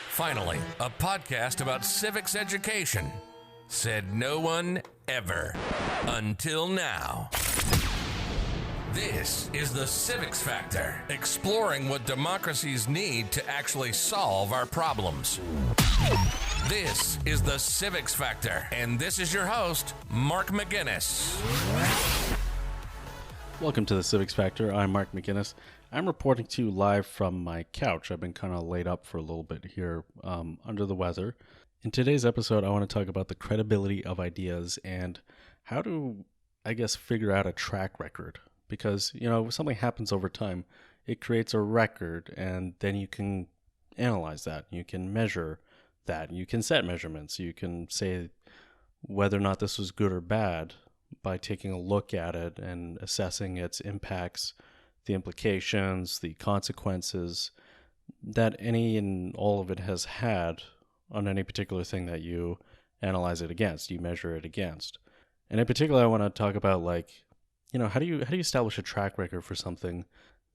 Finally, a podcast about civics education. Said no one ever. Until now. This is the Civics Factor, exploring what democracies need to actually solve our problems. This is the Civics Factor, and this is your host, Mark McGinnis. Welcome to the Civics Factor. I'm Mark McGinnis. I'm reporting to you live from my couch. I've been kind of laid up for a little bit here under the weather. In today's episode, I want to talk about the credibility of ideas and how to, figure out a track record. Because, if something happens over time, it creates a record, and then you can analyze that. You can measure that. You can set measurements. You can say whether or not this was good or bad by taking a look at it and assessing its impacts, the implications, the consequences that any and all of it has had on any particular thing that you analyze it against, you measure it against. And in particular, I want to talk about how do you establish a track record for something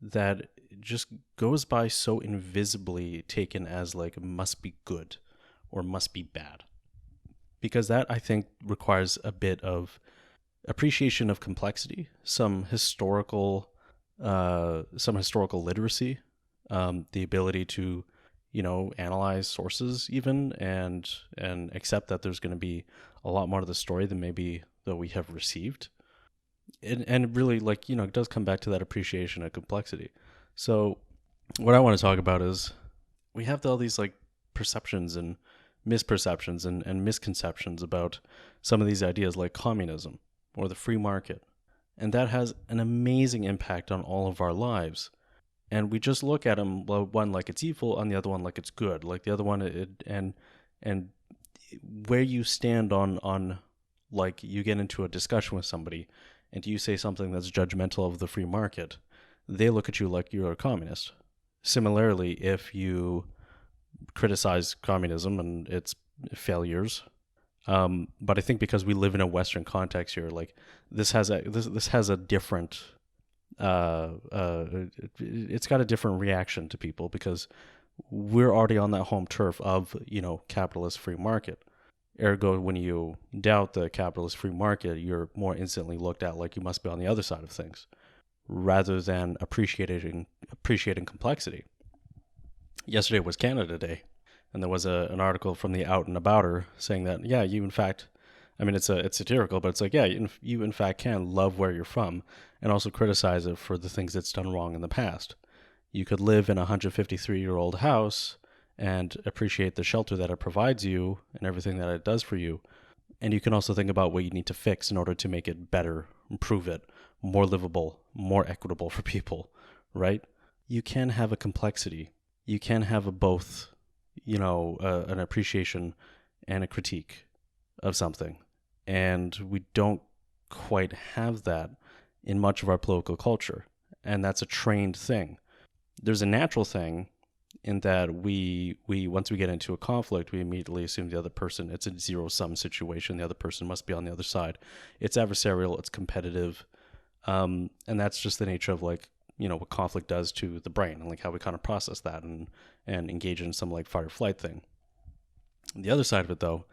that just goes by so invisibly taken as must be good or must be bad? Because that, I think, requires a bit of appreciation of complexity, some historical literacy, the ability to, analyze sources even and accept that there's going to be a lot more to the story than maybe that we have received. And really, it does come back to that appreciation of complexity. So what I want to talk about is we have all these perceptions and misperceptions and misconceptions about some of these ideas like communism or the free market. And that has an amazing impact on all of our lives. And we just look at them, one like it's evil, and the other one like it's good. Like the other one, and where you stand on you get into a discussion with somebody, and you say something that's judgmental of the free market, they look at you like you're a communist. Similarly, if you criticize communism and its failures, but I think because we live in a Western context here, this has a different, it's got a different reaction to people because we're already on that home turf of, capitalist free market. Ergo, when you doubt the capitalist free market, you're more instantly looked at like you must be on the other side of things, rather than appreciating complexity. Yesterday was Canada Day, and there was an article from the Out and Abouter saying that, you in fact, it's satirical, but it's you in fact can love where you're from and also criticize it for the things it's done wrong in the past. You could live in a 153-year-old house and appreciate the shelter that it provides you and everything that it does for you. And you can also think about what you need to fix in order to make it better, improve it, more livable, more equitable for people, right? You can have a complexity. You can have both, an appreciation and a critique of something. And we don't quite have that in much of our political culture. And that's a trained thing. There's a natural thing in that we once we get into a conflict, we immediately assume the other person, it's a zero-sum situation, the other person must be on the other side. It's adversarial, it's competitive, and that's just the nature of what conflict does to the brain and how we kind of process that and engage in some fight or flight thing. The other side of it, though,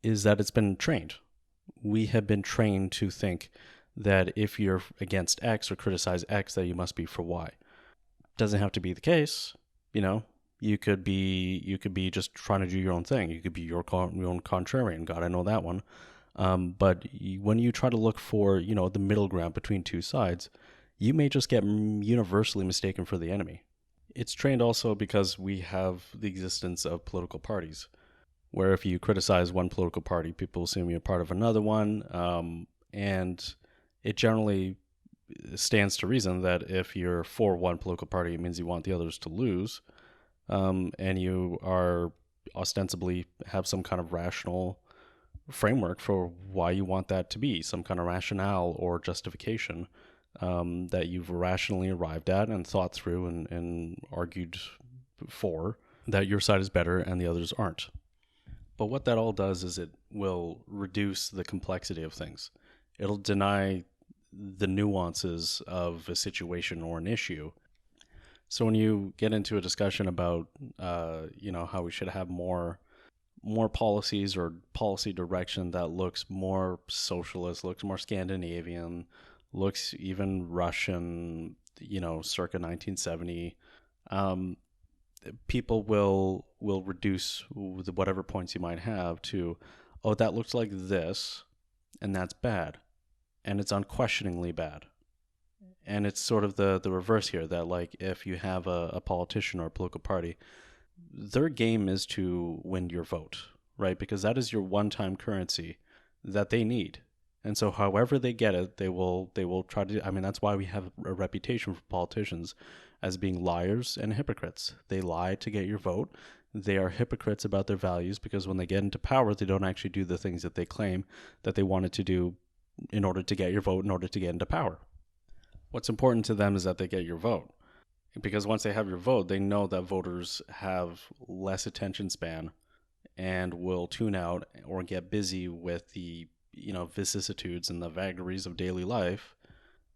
is that it's been trained. We have been trained to think that if you're against X or criticize X, that you must be for Y. Doesn't have to be the case. You could be just trying to do your own thing. You could be your own contrarian. God, I know that one. But when you try to look for, the middle ground between two sides, you may just get universally mistaken for the enemy. It's trained also because we have the existence of political parties, where if you criticize one political party, people assume you're part of another one. And it generally stands to reason that if you're for one political party, it means you want the others to lose, and you are ostensibly have some kind of rational framework for why you want that to be, some kind of rationale or justification that you've rationally arrived at and thought through and argued for, that your side is better and the others aren't. But what that all does is it will reduce the complexity of things. It'll deny the nuances of a situation or an issue So when you get into a discussion about, how we should have more policies or policy direction that looks more socialist, looks more Scandinavian, looks even Russian, circa 1970, um, people will reduce whatever points you might have to, oh, that looks like this, and that's bad, and it's unquestioningly bad. And it's sort of the reverse here, that like if you have a politician or a political party, their game is to win your vote, right? Because that is your one-time currency that they need. And so however they get it, they will try to, I mean, that's why we have a reputation for politicians as being liars and hypocrites. They lie to get your vote. They are hypocrites about their values because when they get into power, they don't actually do the things that they claim that they wanted to do in order to get your vote, in order to get into power. What's important to them is that they get your vote. Because once they have your vote, they know that voters have less attention span and will tune out or get busy with the vicissitudes and the vagaries of daily life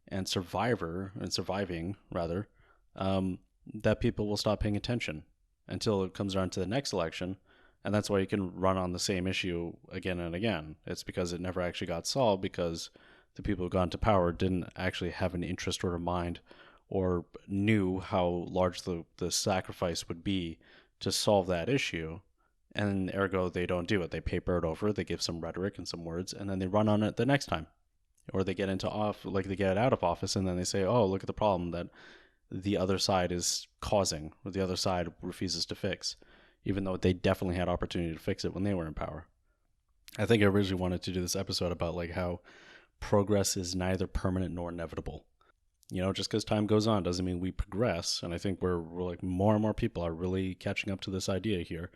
and surviving rather, that people will stop paying attention until it comes around to the next election. And that's why you can run on the same issue again and again. It's because it never actually got solved, because the people who got into power didn't actually have an interest or a mind or knew how large the sacrifice would be to solve that issue. And ergo, they don't do it. They paper it over, they give some rhetoric and some words, and then they run on it the next time. Or they get they get out of office, and then they say, oh, look at the problem that the other side is causing, or the other side refuses to fix, even though they definitely had opportunity to fix it when they were in power. I think I originally wanted to do this episode about like how progress is neither permanent nor inevitable. Just because time goes on doesn't mean we progress. And I think we're like more and more people are really catching up to this idea here.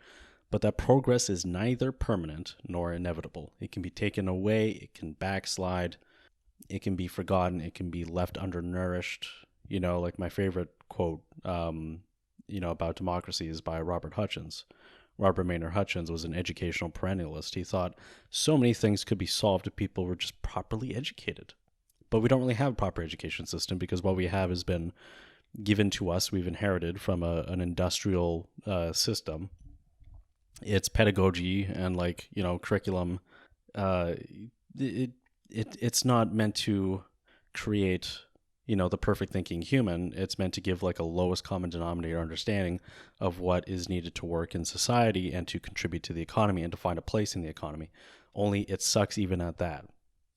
But that progress is neither permanent nor inevitable. It can be taken away, it can backslide, it can be forgotten, it can be left undernourished. Like my favorite quote, about democracy is by Robert Hutchins. Robert Maynard Hutchins was an educational perennialist. He thought so many things could be solved if people were just properly educated. But we don't really have a proper education system, because what we have has been given to us, we've inherited from an industrial system. It's pedagogy and curriculum. It's not meant to create the perfect thinking human. It's meant to give like a lowest common denominator understanding of what is needed to work in society and to contribute to the economy and to find a place in the economy. Only it sucks even at that.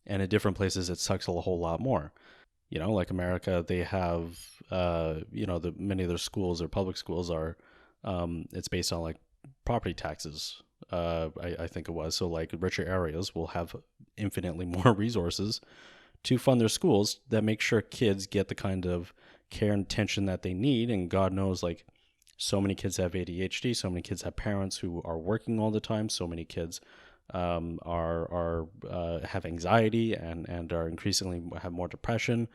And at different places, it sucks a whole lot more. Like America, they have, many of their schools, their public schools are, it's based on like property taxes. I think it was. So like richer areas will have infinitely more resources to fund their schools that make sure kids get the kind of care and attention that they need. And God knows, like, so many kids have ADHD, so many kids have parents who are working all the time, so many kids have anxiety and are increasingly have more depression.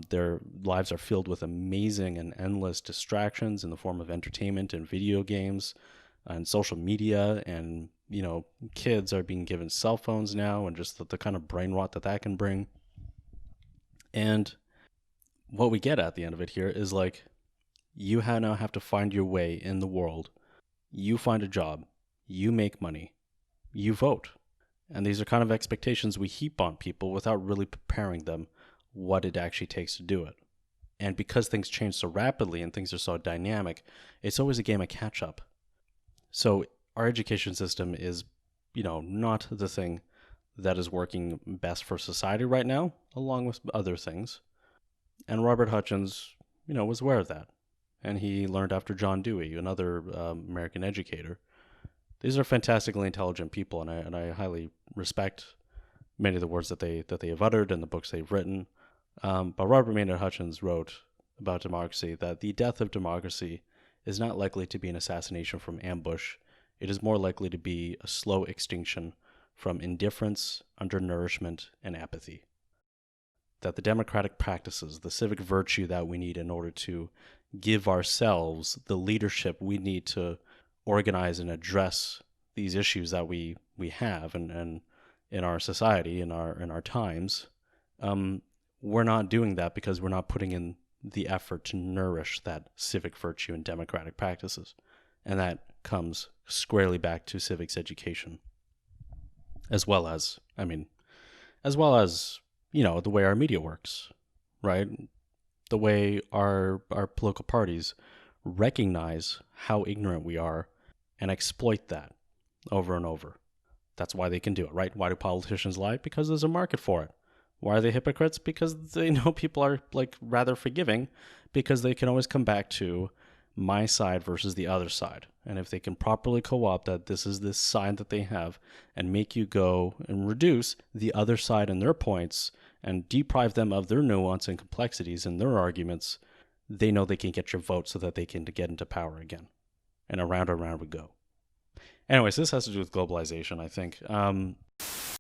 Their lives are filled with amazing and endless distractions in the form of entertainment and video games and social media. And, kids are being given cell phones now, and just the kind of brain rot that can bring. And what we get at the end of it here is like, you now have to find your way in the world. You find a job, you make money, you vote. And these are kind of expectations we heap on people without really preparing them what it actually takes to do it. And because things change so rapidly and things are so dynamic, it's always a game of catch up. So our education system is, not the thing that is working best for society right now, along with other things. And Robert Hutchins, was aware of that. And he learned after John Dewey, another American educator. These are fantastically intelligent people, and I highly respect many of the words that they have uttered and the books they've written. But Robert Maynard Hutchins wrote about democracy that the death of democracy is not likely to be an assassination from ambush. It is more likely to be a slow extinction from indifference, undernourishment, and apathy. That the democratic practices, the civic virtue that we need in order to give ourselves the leadership we need to organize and address these issues that we have and in our society, in our times, we're not doing that because we're not putting in the effort to nourish that civic virtue and democratic practices. And that comes squarely back to civics education, as well as, the way our media works, right? The way our political parties recognize how ignorant we are and exploit that over and over. That's why they can do it, right? Why do politicians lie? Because there's a market for it. Why are they hypocrites? Because they know people are rather forgiving, because they can always come back to my side versus the other side. And if they can properly co-opt that this is this side that they have and make you go and reduce the other side and their points and deprive them of their nuance and complexities in their arguments, they know they can get your vote so that they can get into power again. And around we go. Anyways, this has to do with globalization, I think. I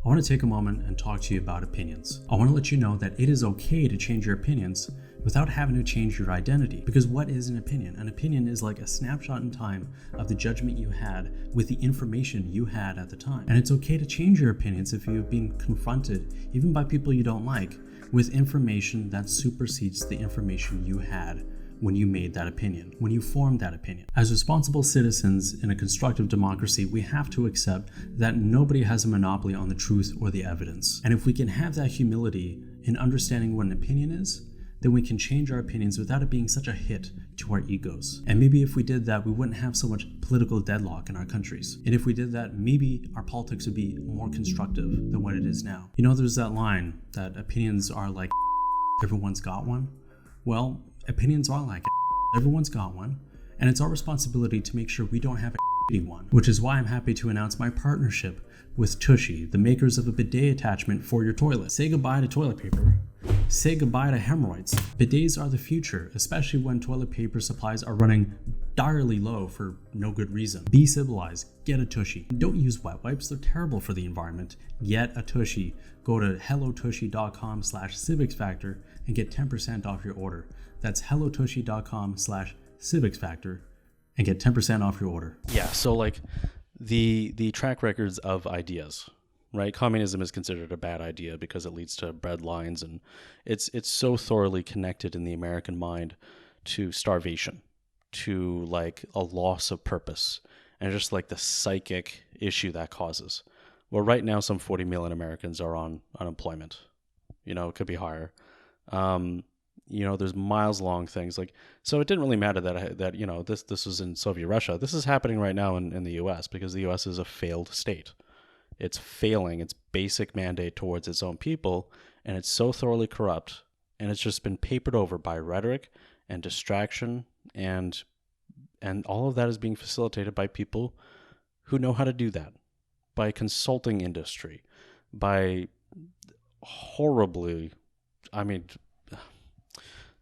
want to take a moment and talk to you about opinions. I want to let you know that it is okay to change your opinions without having to change your identity. Because what is an opinion? An opinion is like a snapshot in time of the judgment you had with the information you had at the time. And it's okay to change your opinions if you've been confronted, even by people you don't like, with information that supersedes the information you had when you made that opinion, when you formed that opinion. As responsible citizens in a constructive democracy, we have to accept that nobody has a monopoly on the truth or the evidence. And if we can have that humility in understanding what an opinion is, then we can change our opinions without it being such a hit to our egos. And maybe if we did that, we wouldn't have so much political deadlock in our countries. And if we did that, maybe our politics would be more constructive than what it is now. You know, there's that line that opinions are like everyone's got one. Well, opinions are like everyone's got one, and it's our responsibility to make sure we don't have a one, which is why I'm happy to announce my partnership with Tushy, the makers of a bidet attachment for your toilet. Say goodbye to toilet paper. Say goodbye to hemorrhoids. Bidets are the future, especially when toilet paper supplies are running direly low for no good reason. Be civilized. Get a Tushy. Don't use wet wipes. They're terrible for the environment. Get a Tushy. Go to hellotushy.com/civicsfactor and get 10% off your order. That's hellotushy.com/civicsfactor and get 10% off your order. Yeah, so the track records of ideas, right? Communism is considered a bad idea because it leads to bread lines, and it's so thoroughly connected in the American mind to starvation, to a loss of purpose, and just the psychic issue that causes. Well, right now some 40 million Americans are on unemployment. It could be higher. There's miles long things so it didn't really matter that this was in Soviet Russia. This is happening right now in the US because the US is a failed state. It's failing its basic mandate towards its own people, and it's so thoroughly corrupt, and it's just been papered over by rhetoric and distraction, and all of that is being facilitated by people who know how to do that, by consulting industry, by horribly,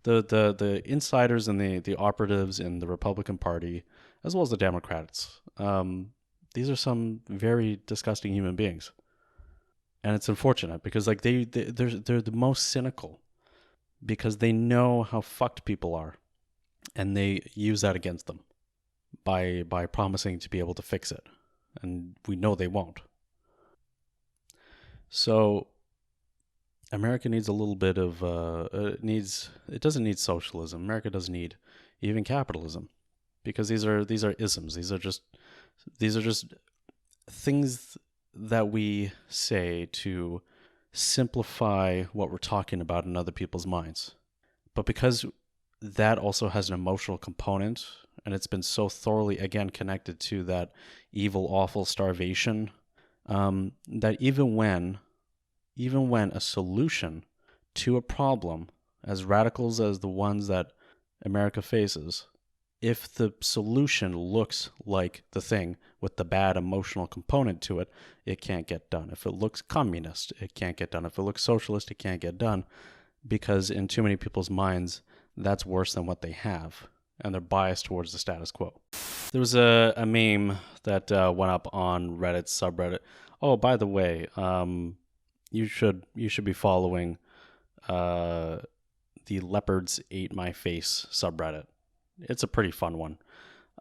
the insiders and the operatives in the Republican Party, as well as the Democrats. These are some very disgusting human beings, and it's unfortunate because they're the most cynical because they know how fucked people are, and they use that against them by promising to be able to fix it, and we know they won't. So America needs a little bit of it doesn't need socialism. America doesn't need even capitalism, because these are isms. These are just things that we say to simplify what we're talking about in other people's minds. But because that also has an emotional component, and it's been so thoroughly again connected to that evil, awful starvation, that even when a solution to a problem as radicals as the ones that America faces, if the solution looks like the thing with the bad emotional component to it, it can't get done. If it looks communist, it can't get done. If it looks socialist, it can't get done, because in too many people's minds, that's worse than what they have, and they're biased towards the status quo. There was a meme that went up on Reddit's subreddit. Oh, by the way, you should be following the Leopards Ate My Face subreddit. It's a pretty fun one,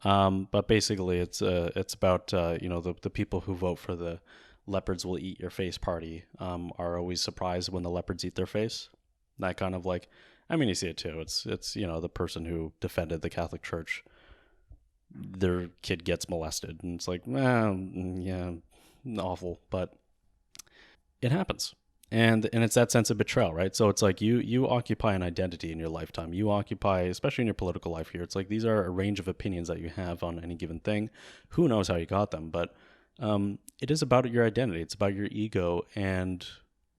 but basically it's about the people who vote for the leopards will eat your face party are always surprised when the leopards eat their face. That kind of I mean, you see it too. It's you know, the person who defended the Catholic Church, their kid gets molested, and it's like, well, yeah, awful, but it happens. And it's that sense of betrayal, right? So it's like you occupy an identity in your lifetime. You occupy, especially in your political life here, it's like these are a range of opinions that you have on any given thing. Who knows how you got them? But it is about your identity. It's about your ego. And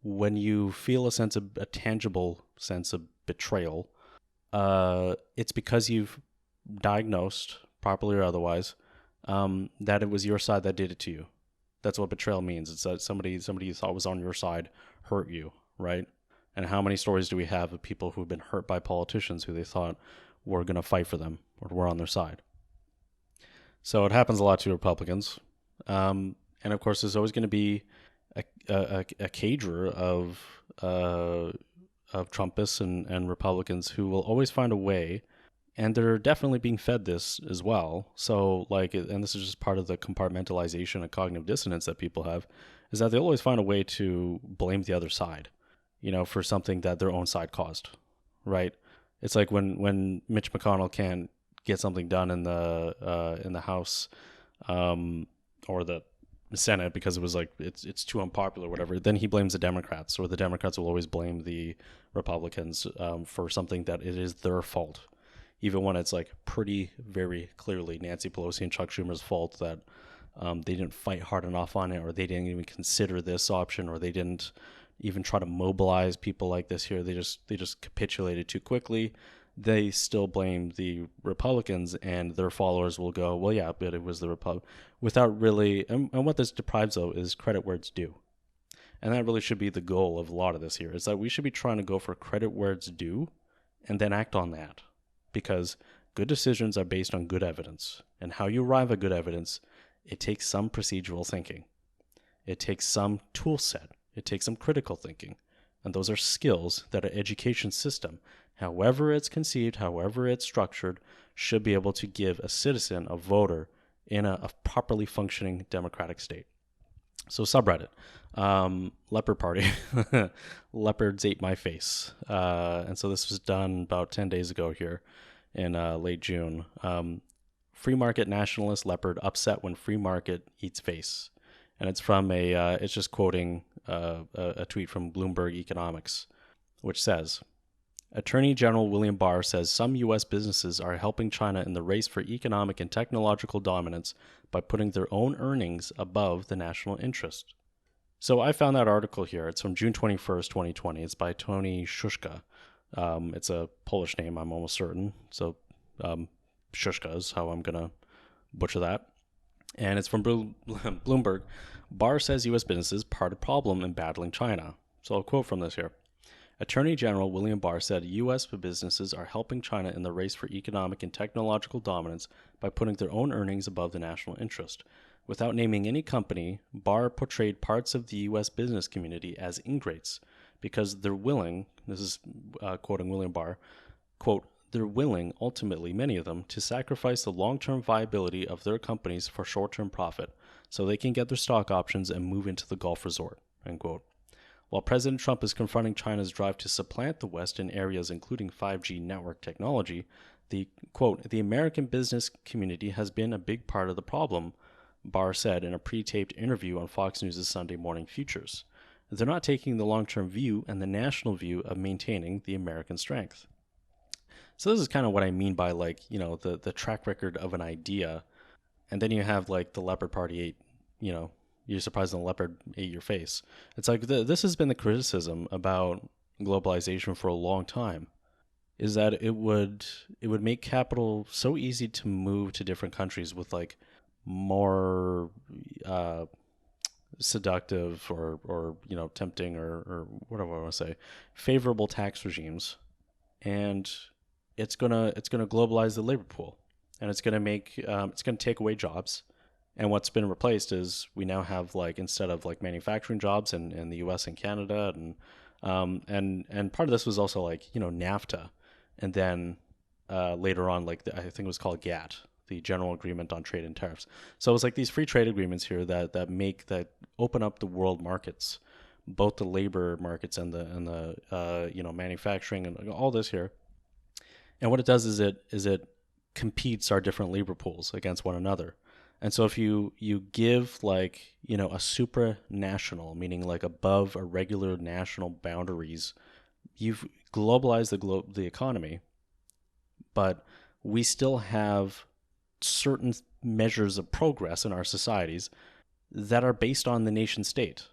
when you feel a tangible sense of betrayal, it's because you've diagnosed, properly or otherwise, that it was your side that did it to you. That's what betrayal means. It's that somebody you thought was on your side hurt you, right? And how many stories do we have of people who've been hurt by politicians who they thought were going to fight for them or were on their side? So it happens a lot to Republicans. And of course, there's always going to be a cadre of Trumpists and Republicans who will always find a way, and they're definitely being fed this as well. So and this is just part of the compartmentalization and cognitive dissonance that people have, is that they'll always find a way to blame the other side, for something that their own side caused, right? It's like when Mitch McConnell can't get something done in the House or the Senate because it was like it's too unpopular or whatever, then he blames the Democrats, or the Democrats will always blame the Republicans for something that it is their fault, even when it's like pretty very clearly Nancy Pelosi and Chuck Schumer's fault that they didn't fight hard enough on it, or they didn't even consider this option, or they didn't even try to mobilize people like this here. They just capitulated too quickly. They still blame the Republicans, and their followers will go, well, yeah, but it was the Republic, without really, and what this deprives of is credit where it's due. And that really should be the goal of a lot of this here, is that we should be trying to go for credit where it's due and then act on that. Because good decisions are based on good evidence. And how you arrive at good evidence, it takes some procedural thinking. It takes some tool set. It takes some critical thinking. And those are skills that an education system, however it's conceived, however it's structured, should be able to give a citizen, a voter, in a properly functioning democratic state. So subreddit, Leopard Party, leopards ate my face. And so this was done about 10 days ago here in late June. Free market nationalist leopard upset when free market eats face. And it's from it's just quoting a tweet from Bloomberg Economics, which says, Attorney General William Barr says some U.S. businesses are helping China in the race for economic and technological dominance by putting their own earnings above the national interest. So I found that article here. It's from June 21st, 2020. It's by Tony Szuszka. It's a Polish name, I'm almost certain. So Szuszka is how I'm going to butcher that. And it's from Bloomberg. Barr says U.S. businesses part of the problem in battling China. So I'll quote from this here. Attorney General William Barr said U.S. businesses are helping China in the race for economic and technological dominance by putting their own earnings above the national interest. Without naming any company, Barr portrayed parts of the U.S. business community as ingrates because they're willing, this is quoting William Barr, quote, they're willing, ultimately, many of them, to sacrifice the long-term viability of their companies for short-term profit so they can get their stock options and move into the Gulf resort, end quote. While President Trump is confronting China's drive to supplant the West in areas including 5G network technology, the, quote, the American business community has been a big part of the problem, Barr said in a pre-taped interview on Fox News' Sunday Morning Futures. They're not taking the long-term view and the national view of maintaining the American strength. So this is kind of what I mean by the track record of an idea. And then you have the Leopard Party ate, you're surprised the leopard ate your face. It's like this has been the criticism about globalization for a long time, is that it would make capital so easy to move to different countries with more seductive or tempting or whatever I want to say, favorable tax regimes, and it's gonna globalize the labor pool, and it's gonna take away jobs. And what's been replaced is we now have instead of manufacturing jobs in the U.S. and Canada, and part of this was also NAFTA, and then later on I think it was called GATT, the General Agreement on Trade and Tariffs. So it was these free trade agreements here that open up the world markets. both the labor markets and the manufacturing and all this here. And what it does is it competes our different labor pools against one another. And so if you give a supranational, meaning like above a regular national boundaries, you've globalized the economy, but we still have certain measures of progress in our societies that are based on the nation state.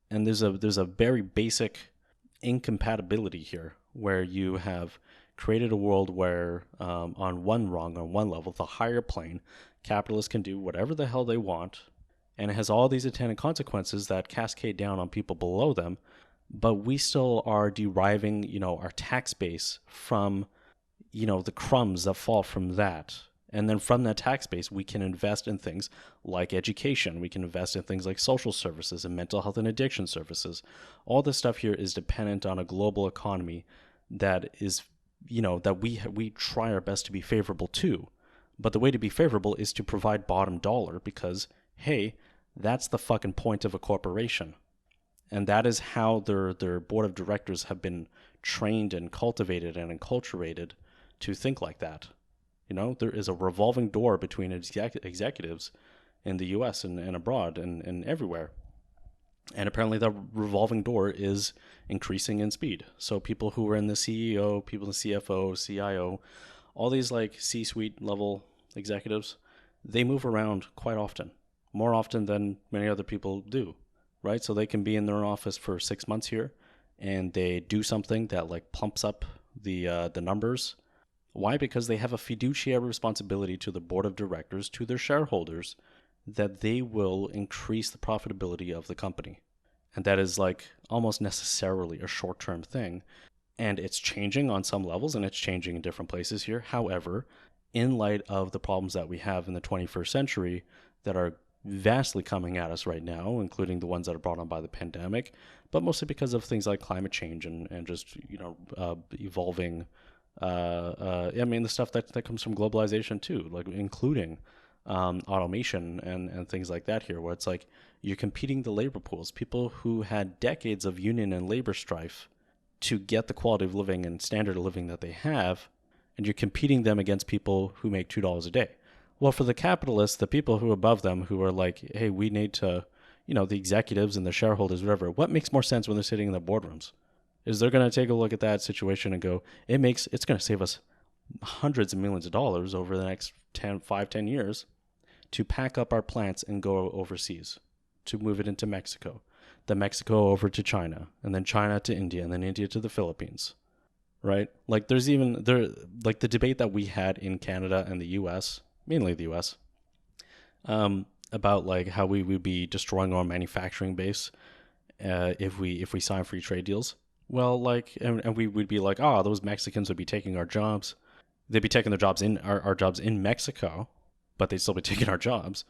And there's a very basic incompatibility here, where you have created a world where on one level, the higher plane, capitalists can do whatever the hell they want, and it has all these attendant consequences that cascade down on people below them. But we still are deriving, our tax base from, the crumbs that fall from that. And then from that tax base, we can invest in things like education. We can invest in things like social services and mental health and addiction services. All this stuff here is dependent on a global economy that is, that we try our best to be favorable to. But the way to be favorable is to provide bottom dollar, because, hey, that's the fucking point of a corporation. And that is how their board of directors have been trained and cultivated and enculturated to think like that. There is a revolving door between executives in the U.S. and abroad and everywhere. And apparently that revolving door is increasing in speed. So people who are in the CEO, people in the CFO, CIO, all these like C-suite level executives, they move around quite often, more often than many other people do, right? So they can be in their office for 6 months here, and they do something that like plumps up the numbers. Why? Because they have a fiduciary responsibility to the board of directors, to their shareholders, that they will increase the profitability of the company. And that is like almost necessarily a short-term thing. And it's changing on some levels, and it's changing in different places here. However, in light of the problems that we have in the 21st century that are vastly coming at us right now, including the ones that are brought on by the pandemic, but mostly because of things like climate change and just, evolving, the stuff that comes from globalization too, like including automation and things like that here, where it's like you're competing the labor pools, people who had decades of union and labor strife to get the quality of living and standard of living that they have, and you're competing them against people who make $2 a day. Well, for the capitalists, the people who are above them, who are like, hey, we need to, the executives and the shareholders, whatever, what makes more sense when they're sitting in the boardrooms? Is they're going to take a look at that situation and go, it's going to save us hundreds of millions of dollars over the next 10 years to pack up our plants and go overseas, to move it into Mexico, then Mexico over to China, and then China to India, and then India to the Philippines, right? Like there's like the debate that we had in Canada and the US, mainly the US, about like how we would be destroying our manufacturing base if we sign free trade deals. Well, like, and we would be like, those Mexicans would be taking our jobs. They'd be taking their jobs our jobs in Mexico, but they'd still be taking our jobs.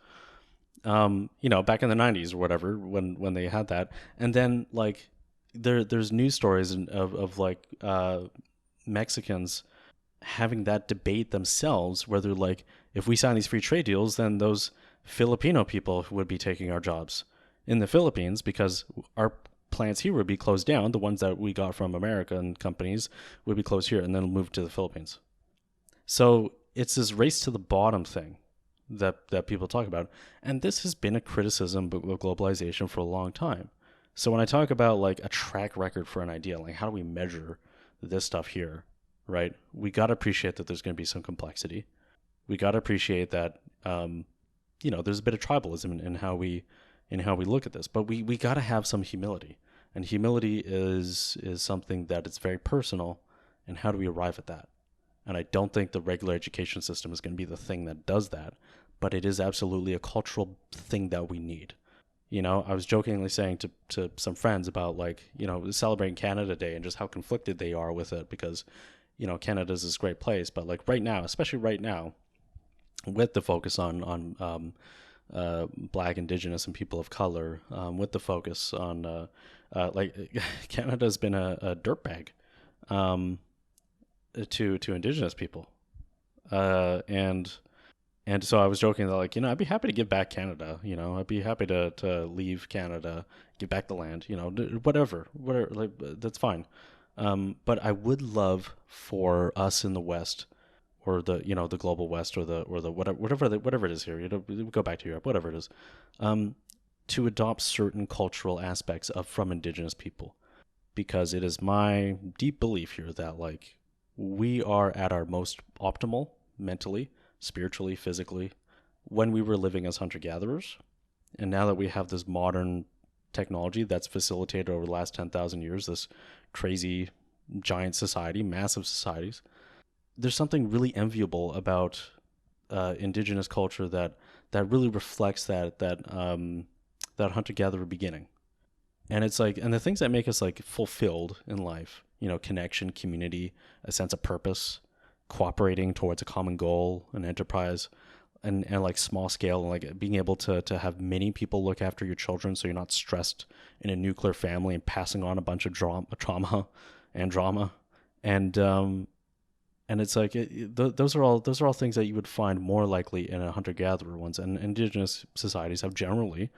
Back in the 90s or whatever, when they had that. And then like there's news stories of like Mexicans having that debate themselves, where they're like, if we sign these free trade deals, then those Filipino people would be taking our jobs in the Philippines, because our plants here would be closed down. The ones that we got from American companies would be closed here and then moved to the Philippines. So it's this race to the bottom thing that people talk about. And this has been a criticism of globalization for a long time. So when I talk about like a track record for an idea, like how do we measure this stuff here, right? We got to appreciate that there's going to be some complexity. We got to appreciate that, there's a bit of tribalism in how we look at this, but we got to have some humility, and humility is something that is very personal. And how do we arrive at that? And I don't think the regular education system is going to be the thing that does that, but it is absolutely a cultural thing that we need. I was jokingly saying to some friends about like, celebrating Canada Day and just how conflicted they are with it, because, Canada is this great place, but like right now, especially right now, with the focus on Black, Indigenous, and people of color, with the focus on Canada's been a dirtbag to Indigenous people, and And so I was joking that, like, I'd be happy to give back Canada. I'd be happy to leave Canada, give back the land. Whatever, like that's fine. But I would love for us in the West, or the global West, or the whatever it is here. We go back to Europe, whatever it is, to adopt certain cultural aspects from Indigenous people, because it is my deep belief here that, like, we are at our most optimal mentally, spiritually, physically, when we were living as hunter-gatherers. And now that we have this modern technology that's facilitated over the last 10,000 years, this crazy giant society, massive societies, there's something really enviable about Indigenous culture that really reflects that hunter-gatherer beginning. And it's like, and the things that make us, like, fulfilled in life, connection, community, a sense of purpose, cooperating towards a common goal, an enterprise, and like small scale, and like being able to have many people look after your children, so you're not stressed in a nuclear family and passing on a bunch of trauma, and it's like those are all things that you would find more likely in a hunter-gatherer ones, and Indigenous societies have generally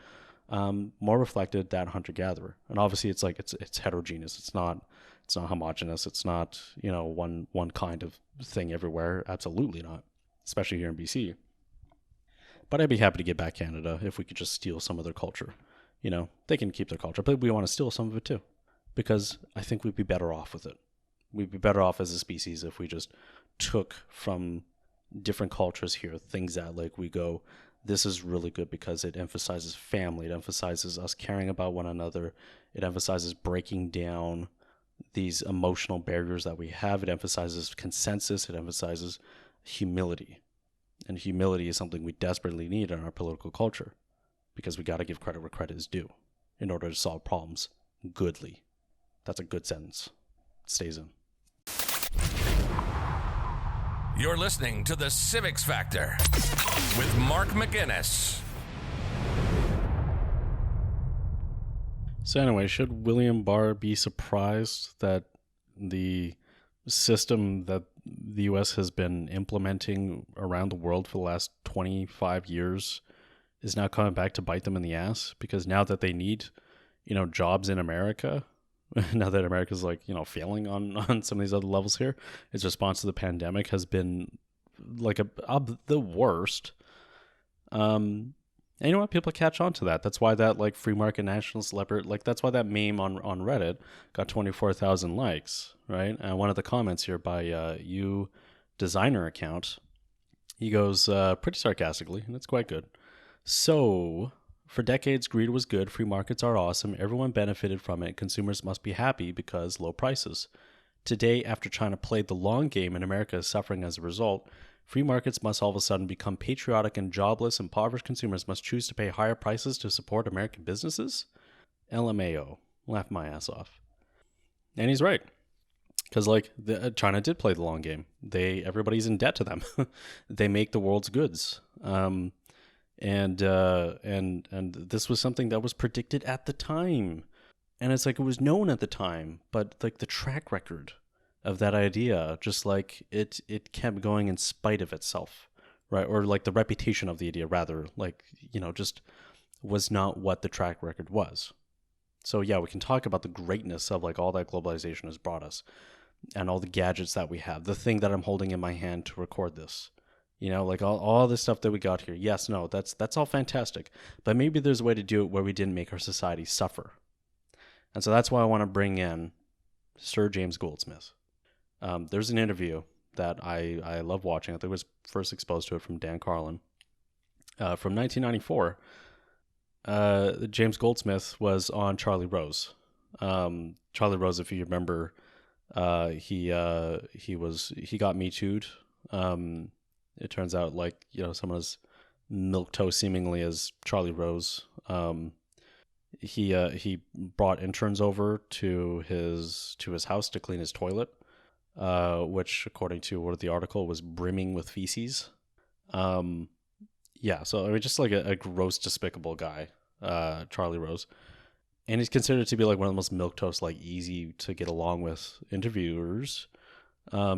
more reflected that hunter-gatherer. And obviously it's like it's heterogeneous. It's not homogenous. It's not, one kind of thing everywhere. Absolutely not, especially here in BC. But I'd be happy to get back Canada if we could just steal some of their culture. They can keep their culture, but we want to steal some of it too, because I think we'd be better off with it. We'd be better off as a species if we just took from different cultures here things that, like, we go, this is really good because it emphasizes family. It emphasizes us caring about one another. It emphasizes breaking down these emotional barriers that we have. It emphasizes consensus. It emphasizes humility. And humility is something we desperately need in our political culture, because we got to give credit where credit is due in order to solve problems goodly. That's a good sentence. It stays in. You're listening to the Civics Factor with Mark McGinnis. So anyway, should William Barr be surprised that the system that the U.S. has been implementing around the world for the last 25 years is now coming back to bite them in the ass? Because now that they need, jobs in America, now that America's, like, failing on some of these other levels here, its response to the pandemic has been like the worst. And you know what? People catch on to that. That's why that, like, free market nationalist leopard, like, that's why that meme on Reddit got 24,000 likes, right? And one of the comments here by you designer account, he goes pretty sarcastically, and it's quite good. So, for decades, greed was good. Free markets are awesome. Everyone benefited from it. Consumers must be happy because low prices. Today, after China played the long game and America is suffering as a result, free markets must all of a sudden become patriotic, and jobless, impoverished consumers must choose to pay higher prices to support American businesses? LMAO. Laugh my ass off. And he's right. Because, like, China did play the long game. Everybody's in debt to them. They make the world's goods. And this was something that was predicted at the time. And it's like, it was known at the time, but, like, the track record of that idea, just like it kept going in spite of itself, right? Or, like, the reputation of the idea, rather, like, just was not what the track record was. So yeah, we can talk about the greatness of, like, all that globalization has brought us, and all the gadgets that we have, the thing that I'm holding in my hand to record this, like all the stuff that we got here. Yes, no, that's all fantastic, but maybe there's a way to do it where we didn't make our society suffer. And so that's why I want to bring in Sir James Goldsmith. There's an interview that I love watching. I think I was first exposed to it from Dan Carlin from 1994. James Goldsmith was on Charlie Rose. Charlie Rose, if you remember, he got Me Too'd. It turns out, like, someone as milquetoast seemingly as Charlie Rose. He brought interns over to his house to clean his toilet, which, according to what the article, was brimming with feces. Yeah, so I mean, just like a gross, despicable guy, Charlie Rose. And he's considered to be like one of the most milquetoast, like, easy to get along with interviewers,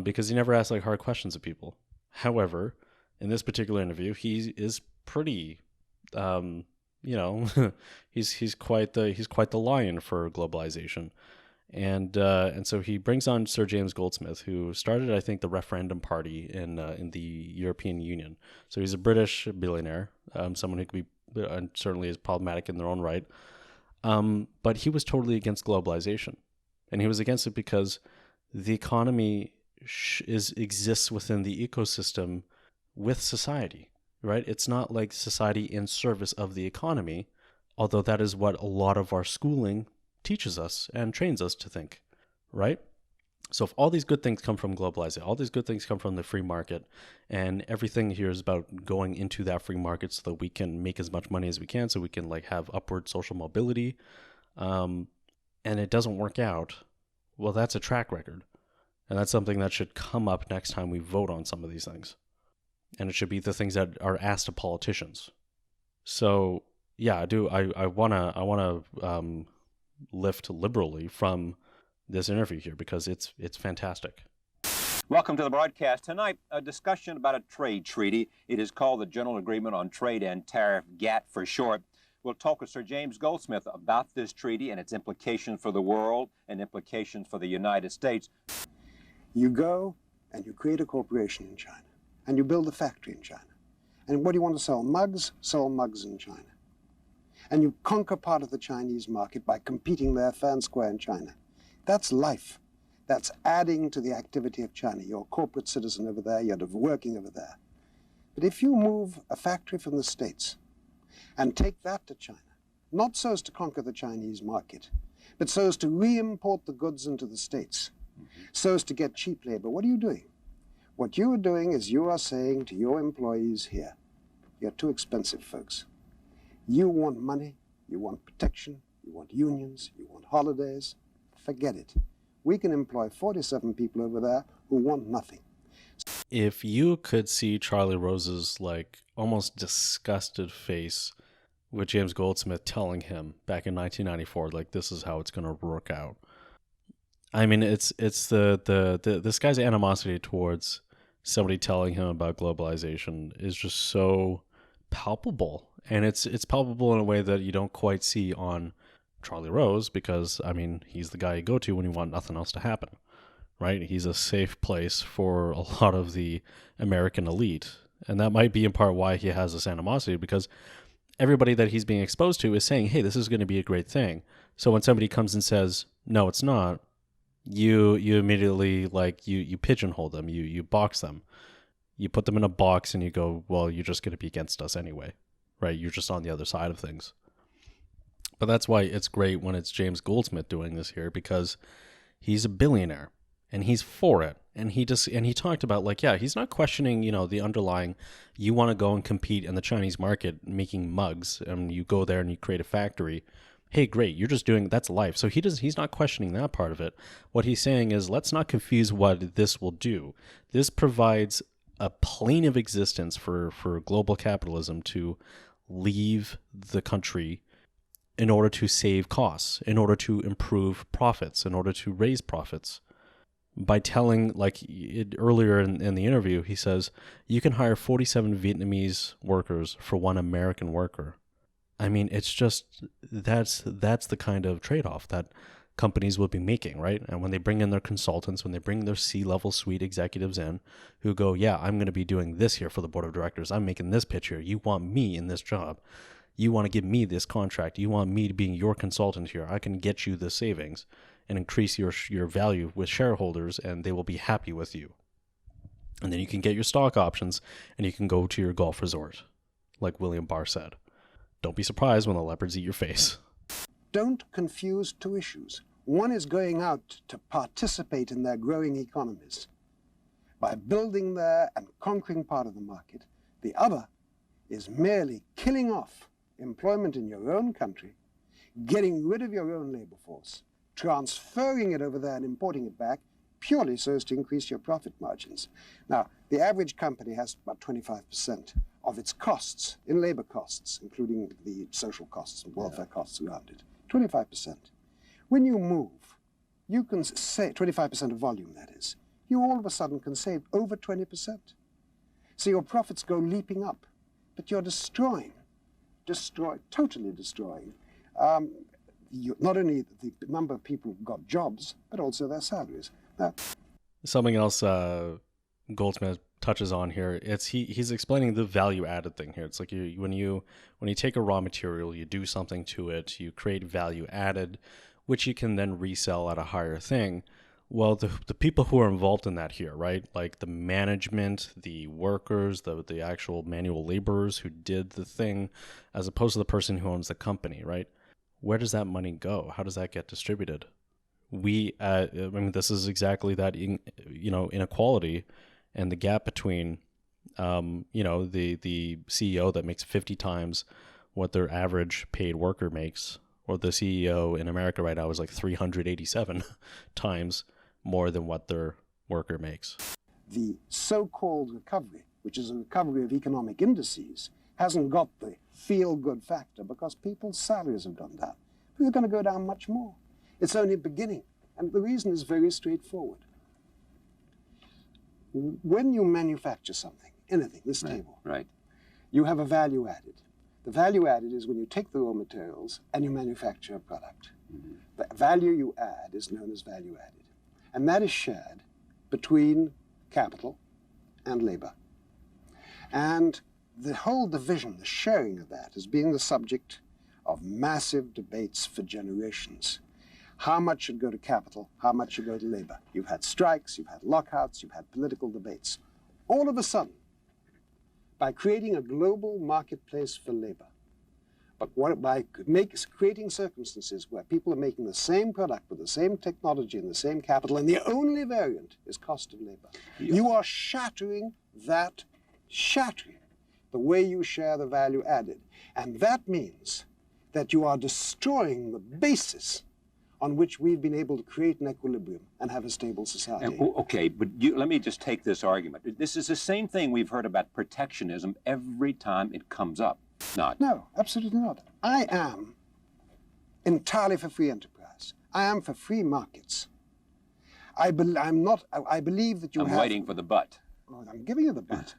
because he never asks, like, hard questions of people. However, in this particular interview, he is pretty, you know, he's quite the lion for globalization. And so he brings on Sir James Goldsmith, who started, I think, the referendum party in the European Union. So he's a British billionaire, someone who could be certainly is problematic in their own right. But he was totally against globalization, and he was against it because the economy exists within the ecosystem with society, right? It's not like society in service of the economy, although that is what a lot of our schooling teaches us and trains us to think, right? So if all these good things come from globalization, all these good things come from the free market, and everything here is about going into that free market so that we can make as much money as we can, so we can like have upward social mobility, and it doesn't work out, well, that's a track record. And that's something that should come up next time we vote on some of these things. And it should be the things that are asked of politicians. So yeah, I wanna lift liberally from this interview here because it's fantastic. Welcome to the broadcast. Tonight, a discussion about a trade treaty. It is called the General Agreement on Trade and Tariff, GATT for short. We'll talk with Sir James Goldsmith about this treaty and its implications for the world and implications for the United States. You go and you create a corporation in China, and you build a factory in China. And what do you want to sell? Mugs? Sell mugs in China. And you conquer part of the Chinese market by competing there fair and square in China. That's life. That's adding to the activity of China. You're a corporate citizen over there, you're working over there. But if you move a factory from the States and take that to China, not so as to conquer the Chinese market, but so as to re-import the goods into the States, so as to get cheap labor, what are you doing? What you are doing is you are saying to your employees here, you're too expensive, folks. You want money, you want protection, you want unions, you want holidays. Forget it. We can employ 47 people over there who want nothing. If you could see Charlie Rose's like almost disgusted face with James Goldsmith telling him back in 1994, like this is how it's going to work out. I mean, it's this guy's animosity towards somebody telling him about globalization is just so palpable, and it's palpable in a way that you don't quite see on Charlie Rose, because I mean, he's the guy you go to when you want nothing else to happen, right? He's a safe place for a lot of the American elite, and that might be in part why he has this animosity, because everybody that he's being exposed to is saying, hey, this is going to be a great thing. So when somebody comes and says, no, it's not, you immediately like you pigeonhole them, you box them, you put them in a box, and you go, well, you're just going to be against us anyway, right? You're just on the other side of things. But that's why it's great when it's James Goldsmith doing this here, because he's a billionaire and he's for it, and he talked about like, yeah, he's not questioning, the underlying, you want to go and compete in the Chinese market making mugs, and you go there and you create a factory. Hey, great, you're just doing, that's life. So he's not questioning that part of it. What he's saying is, let's not confuse what this will do. This provides a plane of existence for global capitalism to leave the country in order to save costs, in order to improve profits, in order to raise profits. By telling, earlier in the interview, he says, you can hire 47 Vietnamese workers for one American worker. I mean, it's just, that's the kind of trade-off that companies will be making, right? And when they bring in their consultants, when they bring their C-level suite executives in who go, yeah, I'm going to be doing this here for the board of directors. I'm making this pitch here. You want me in this job. You want to give me this contract. You want me to be your consultant here. I can get you the savings and increase your value with shareholders, and they will be happy with you. And then you can get your stock options, and you can go to your golf resort, like William Barr said. Don't be surprised when the leopards eat your face. Don't confuse two issues. One is going out to participate in their growing economies by building there and conquering part of the market. The other is merely killing off employment in your own country, getting rid of your own labor force, transferring it over there and importing it back, purely so as to increase your profit margins. Now, the average company has about 25% of its costs in labor costs, including the social costs and welfare costs around it. 25%. When you move, you can say 25% of volume, that is. You all of a sudden can save over 20%. So your profits go leaping up, but you're totally destroying not only the number of people who've got jobs, but also their salaries. Now, something else Goldsmith touches on here, he's explaining the value added thing here. It's like when you take a raw material, you do something to it, you create value added, which you can then resell at a higher thing. Well, the people who are involved in that here, right? Like the management, the workers, the actual manual laborers who did the thing, as opposed to the person who owns the company, right? Where does that money go? How does that get distributed? This is exactly that, inequality and the gap between, the CEO that makes 50 times what their average paid worker makes, or the CEO in America right now is like 387 times more than what their worker makes. The so-called recovery, which is a recovery of economic indices, hasn't got the feel-good factor because people's salaries have gone down. They're going to go down much more. It's only beginning, and the reason is very straightforward. When you manufacture something, anything, this table, right, you have a value added. The value added is when you take the raw materials and you manufacture a product. Mm-hmm. The value you add is known as value added. And that is shared between capital and labor. And the whole division, the sharing of that, has been the subject of massive debates for generations. How much should go to capital? How much should go to labor? You've had strikes, you've had lockouts, you've had political debates. All of a sudden, by creating a global marketplace for labor, but by creating circumstances where people are making the same product with the same technology and the same capital, and the only variant is cost of labor, you are shattering the way you share the value added. And that means that you are destroying the basis on which we've been able to create an equilibrium and have a stable society. Okay, but let me just take this argument. This is the same thing we've heard about protectionism every time it comes up. Not. No, absolutely not. I am entirely for free enterprise. I am for free markets. I believe that you I'm waiting for the but. Oh, I'm giving you the but.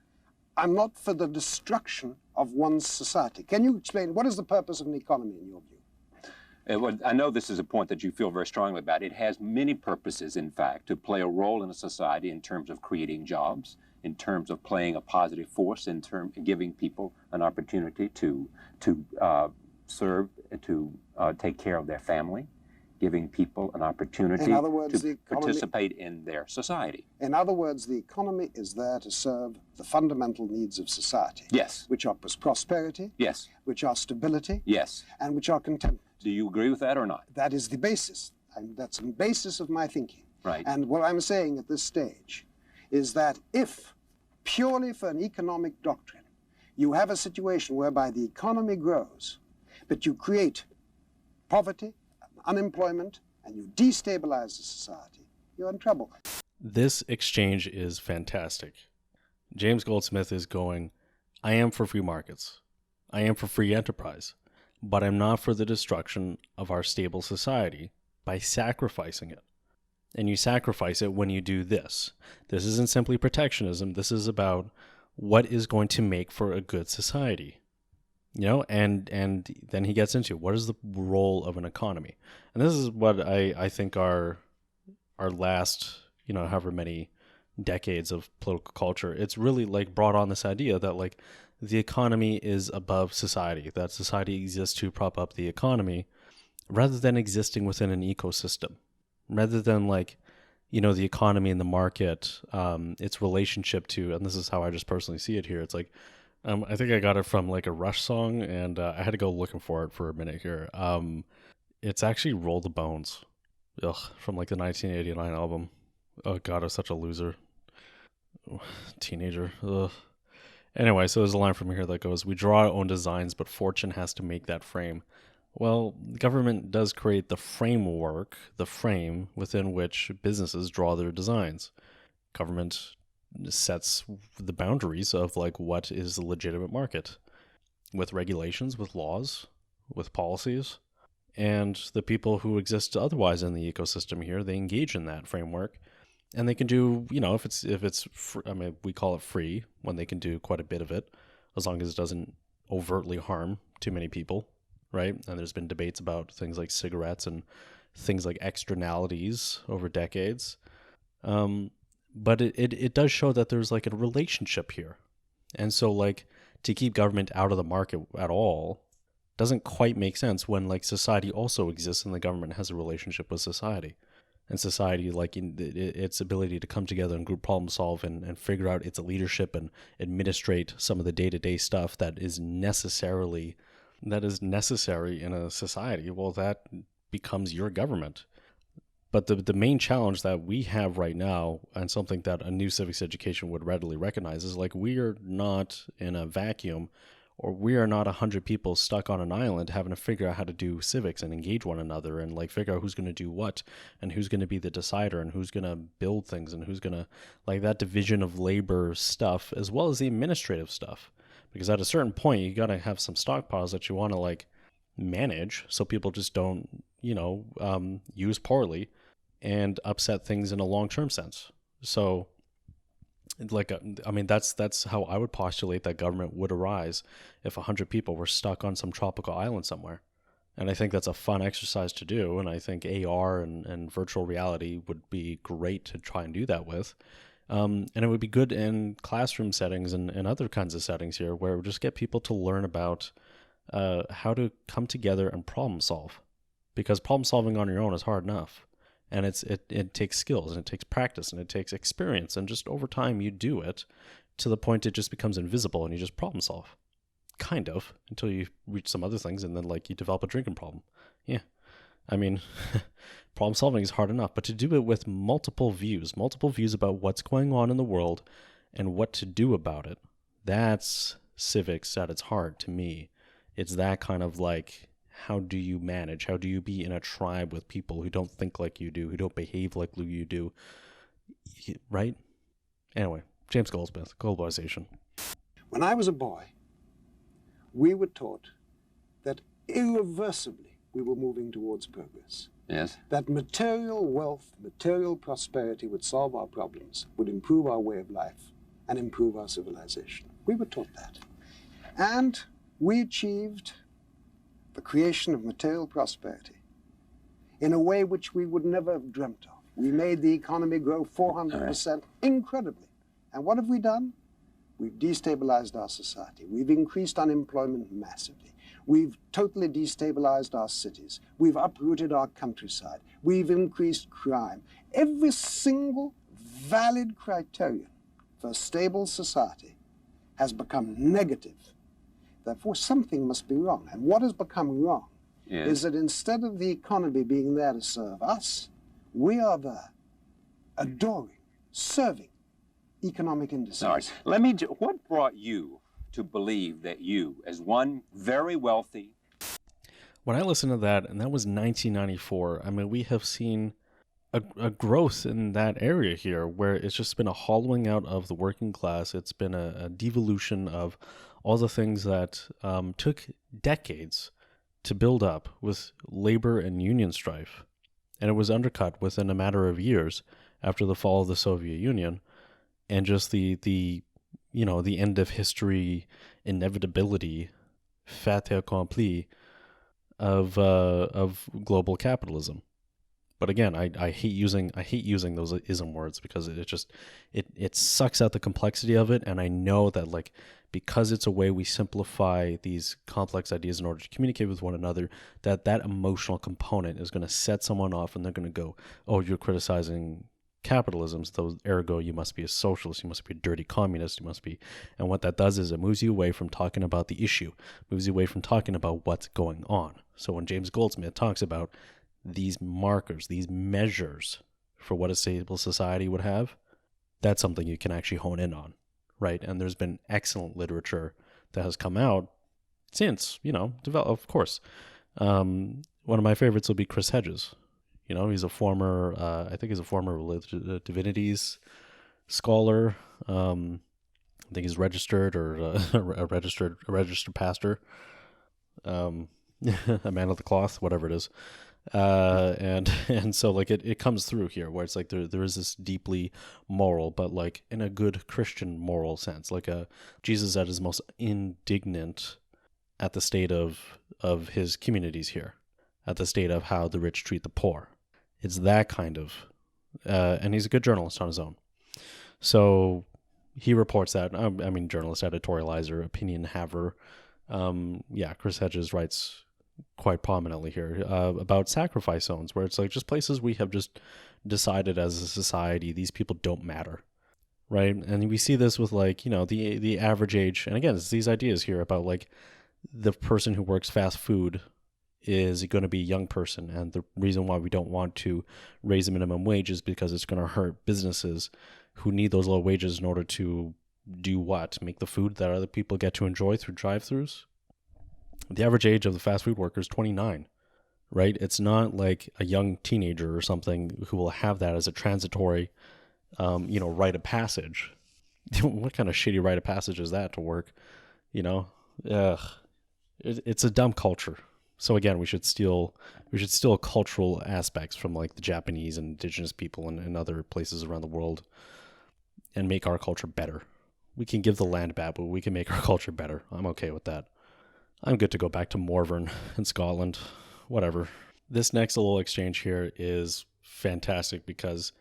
I'm not for the destruction of one's society. Can you explain what is the purpose of an economy in your view? Well, I know this is a point that you feel very strongly about. It has many purposes, in fact, to play a role in a society in terms of creating jobs, in terms of playing a positive force, in terms of giving people an opportunity to serve, to take care of their family, giving people an opportunity to participate in their society. In other words, the economy is there to serve the fundamental needs of society. Yes. Which are prosperity. Yes. Which are stability. Yes. And which are contentment. Do you agree with that or not? That is the basis. That's the basis of my thinking. Right. And what I'm saying at this stage is that if, purely for an economic doctrine, you have a situation whereby the economy grows, but you create poverty, unemployment, and you destabilize the society, you're in trouble. This exchange is fantastic. James Goldsmith is going, I am for free markets. I am for free enterprise. But I'm not for the destruction of our stable society by sacrificing it. And you sacrifice it when you do this. This isn't simply protectionism. This is about what is going to make for a good society. And then he gets into what is the role of an economy. And this is what I think our last, however many decades of political culture, it's really like brought on this idea that like the economy is above society, that society exists to prop up the economy rather than existing within an ecosystem, rather than like, the economy and the market, its relationship to, and this is how I just personally see it here. It's like, I think I got it from like a Rush song, and I had to go looking for it for a minute here. It's actually Roll the Bones, from like the 1989 album. Oh God, I was such a loser. Teenager. Ugh. Anyway, so there's a line from here that goes, we draw our own designs, but fortune has to make that frame. Well, the government does create the framework, the frame within which businesses draw their designs. Government sets the boundaries of like what is the legitimate market with regulations, with laws, with policies. And the people who exist otherwise in the ecosystem here, they engage in that framework And they can do, if it's I mean, we call it free when they can do quite a bit of it, as long as it doesn't overtly harm too many people, right? And there's been debates about things like cigarettes and things like externalities over decades. But it does show that there's like a relationship here. And so like to keep government out of the market at all doesn't quite make sense when like society also exists and the government has a relationship with society. And society, like in its ability to come together and group problem solve and figure out its leadership and administrate some of the day-to-day stuff that is necessary in a society, well, that becomes your government. But the main challenge that we have right now, and something that a new civics education would readily recognize, is like we are not in a vacuum, or we are not 100 people stuck on an island having to figure out how to do civics and engage one another and like figure out who's going to do what and who's going to be the decider and who's going to build things and who's going to, like, that division of labor stuff as well as the administrative stuff. Because at a certain point, you got to have some stockpiles that you want to like manage so people just don't, use poorly and upset things in a long-term sense. So that's how I would postulate that government would arise if 100 people were stuck on some tropical island somewhere. And I think that's a fun exercise to do. And I think AR and virtual reality would be great to try and do that with. And it would be good in classroom settings and other kinds of settings here where we just get people to learn about how to come together and problem solve. Because problem solving on your own is hard enough. And it takes skills and it takes practice and it takes experience. And just over time, you do it to the point it just becomes invisible and you just problem solve. Kind of, until you reach some other things and then like you develop a drinking problem. Yeah. I mean, problem solving is hard enough, but to do it with multiple views about what's going on in the world and what to do about it, that's civics at its heart to me. It's that kind of like, how do you manage? How do you be in a tribe with people who don't think like you do, who don't behave like you do, right? Anyway, James Goldsmith, Globalization. When I was a boy, we were taught that irreversibly we were moving towards progress. Yes. That material wealth, material prosperity would solve our problems, would improve our way of life, and improve our civilization. We were taught that. And we achieved the creation of material prosperity in a way which we would never have dreamt of. We made the economy grow 400%, incredibly. And what have we done? We've destabilized our society. We've increased unemployment massively. We've totally destabilized our cities. We've uprooted our countryside. We've increased crime. Every single valid criterion for a stable society has become negative. Therefore, something must be wrong. And what has become wrong is that instead of the economy being there to serve us, we are there adoring, serving economic indices. All right. What brought you to believe that you, as one very wealthy... When I listened to that, and that was 1994, I mean, we have seen a growth in that area here where it's just been a hollowing out of the working class. It's been a devolution of all the things that took decades to build up with labor and union strife. And it was undercut within a matter of years after the fall of the Soviet Union and just the end of history inevitability, fait accompli of global capitalism. But again, I hate using those ism words because it sucks out the complexity of it. And I know that like because it's a way we simplify these complex ideas in order to communicate with one another, that emotional component is going to set someone off and they're going to go, oh, you're criticizing capitalism, so ergo you must be a socialist, you must be a dirty communist, you must be. And what that does is it moves you away from talking about the issue, moves you away from talking about what's going on. So when James Goldsmith talks about these markers, these measures for what a stable society would have, that's something you can actually hone in on, right? And there's been excellent literature that has come out since, develop, of course. One of my favorites will be Chris Hedges. He's a former, I think he's a former divinities scholar. I think he's registered or a registered pastor. A man of the cloth, whatever it is. And so like it comes through here where it's like there is this deeply moral, but like in a good Christian moral sense, like Jesus at his most indignant at the state of his communities here, at the state of how the rich treat the poor. It's that kind of, and he's a good journalist on his own. So he reports that, I mean, journalist, editorializer, opinion haver. Chris Hedges writes quite prominently here about sacrifice zones, where it's like just places we have just decided as a society, these people don't matter, right? And we see this with like, you know, the average age, and again, it's these ideas here about like the person who works fast food is going to be a young person, and the reason why we don't want to raise the minimum wage is because it's going to hurt businesses who need those low wages in order to do what? Make the food that other people get to enjoy through drive-thrus? The average age of the fast food worker is 29, right? It's not like a young teenager or something who will have that as a transitory, rite of passage. What kind of shitty rite of passage is that to work? You know, it's a dumb culture. So again, we should steal cultural aspects from like the Japanese and indigenous people and other places around the world and make our culture better. We can give the land back, but we can make our culture better. I'm okay with that. I'm good to go back to Morvern in Scotland, whatever. This next little exchange here is fantastic because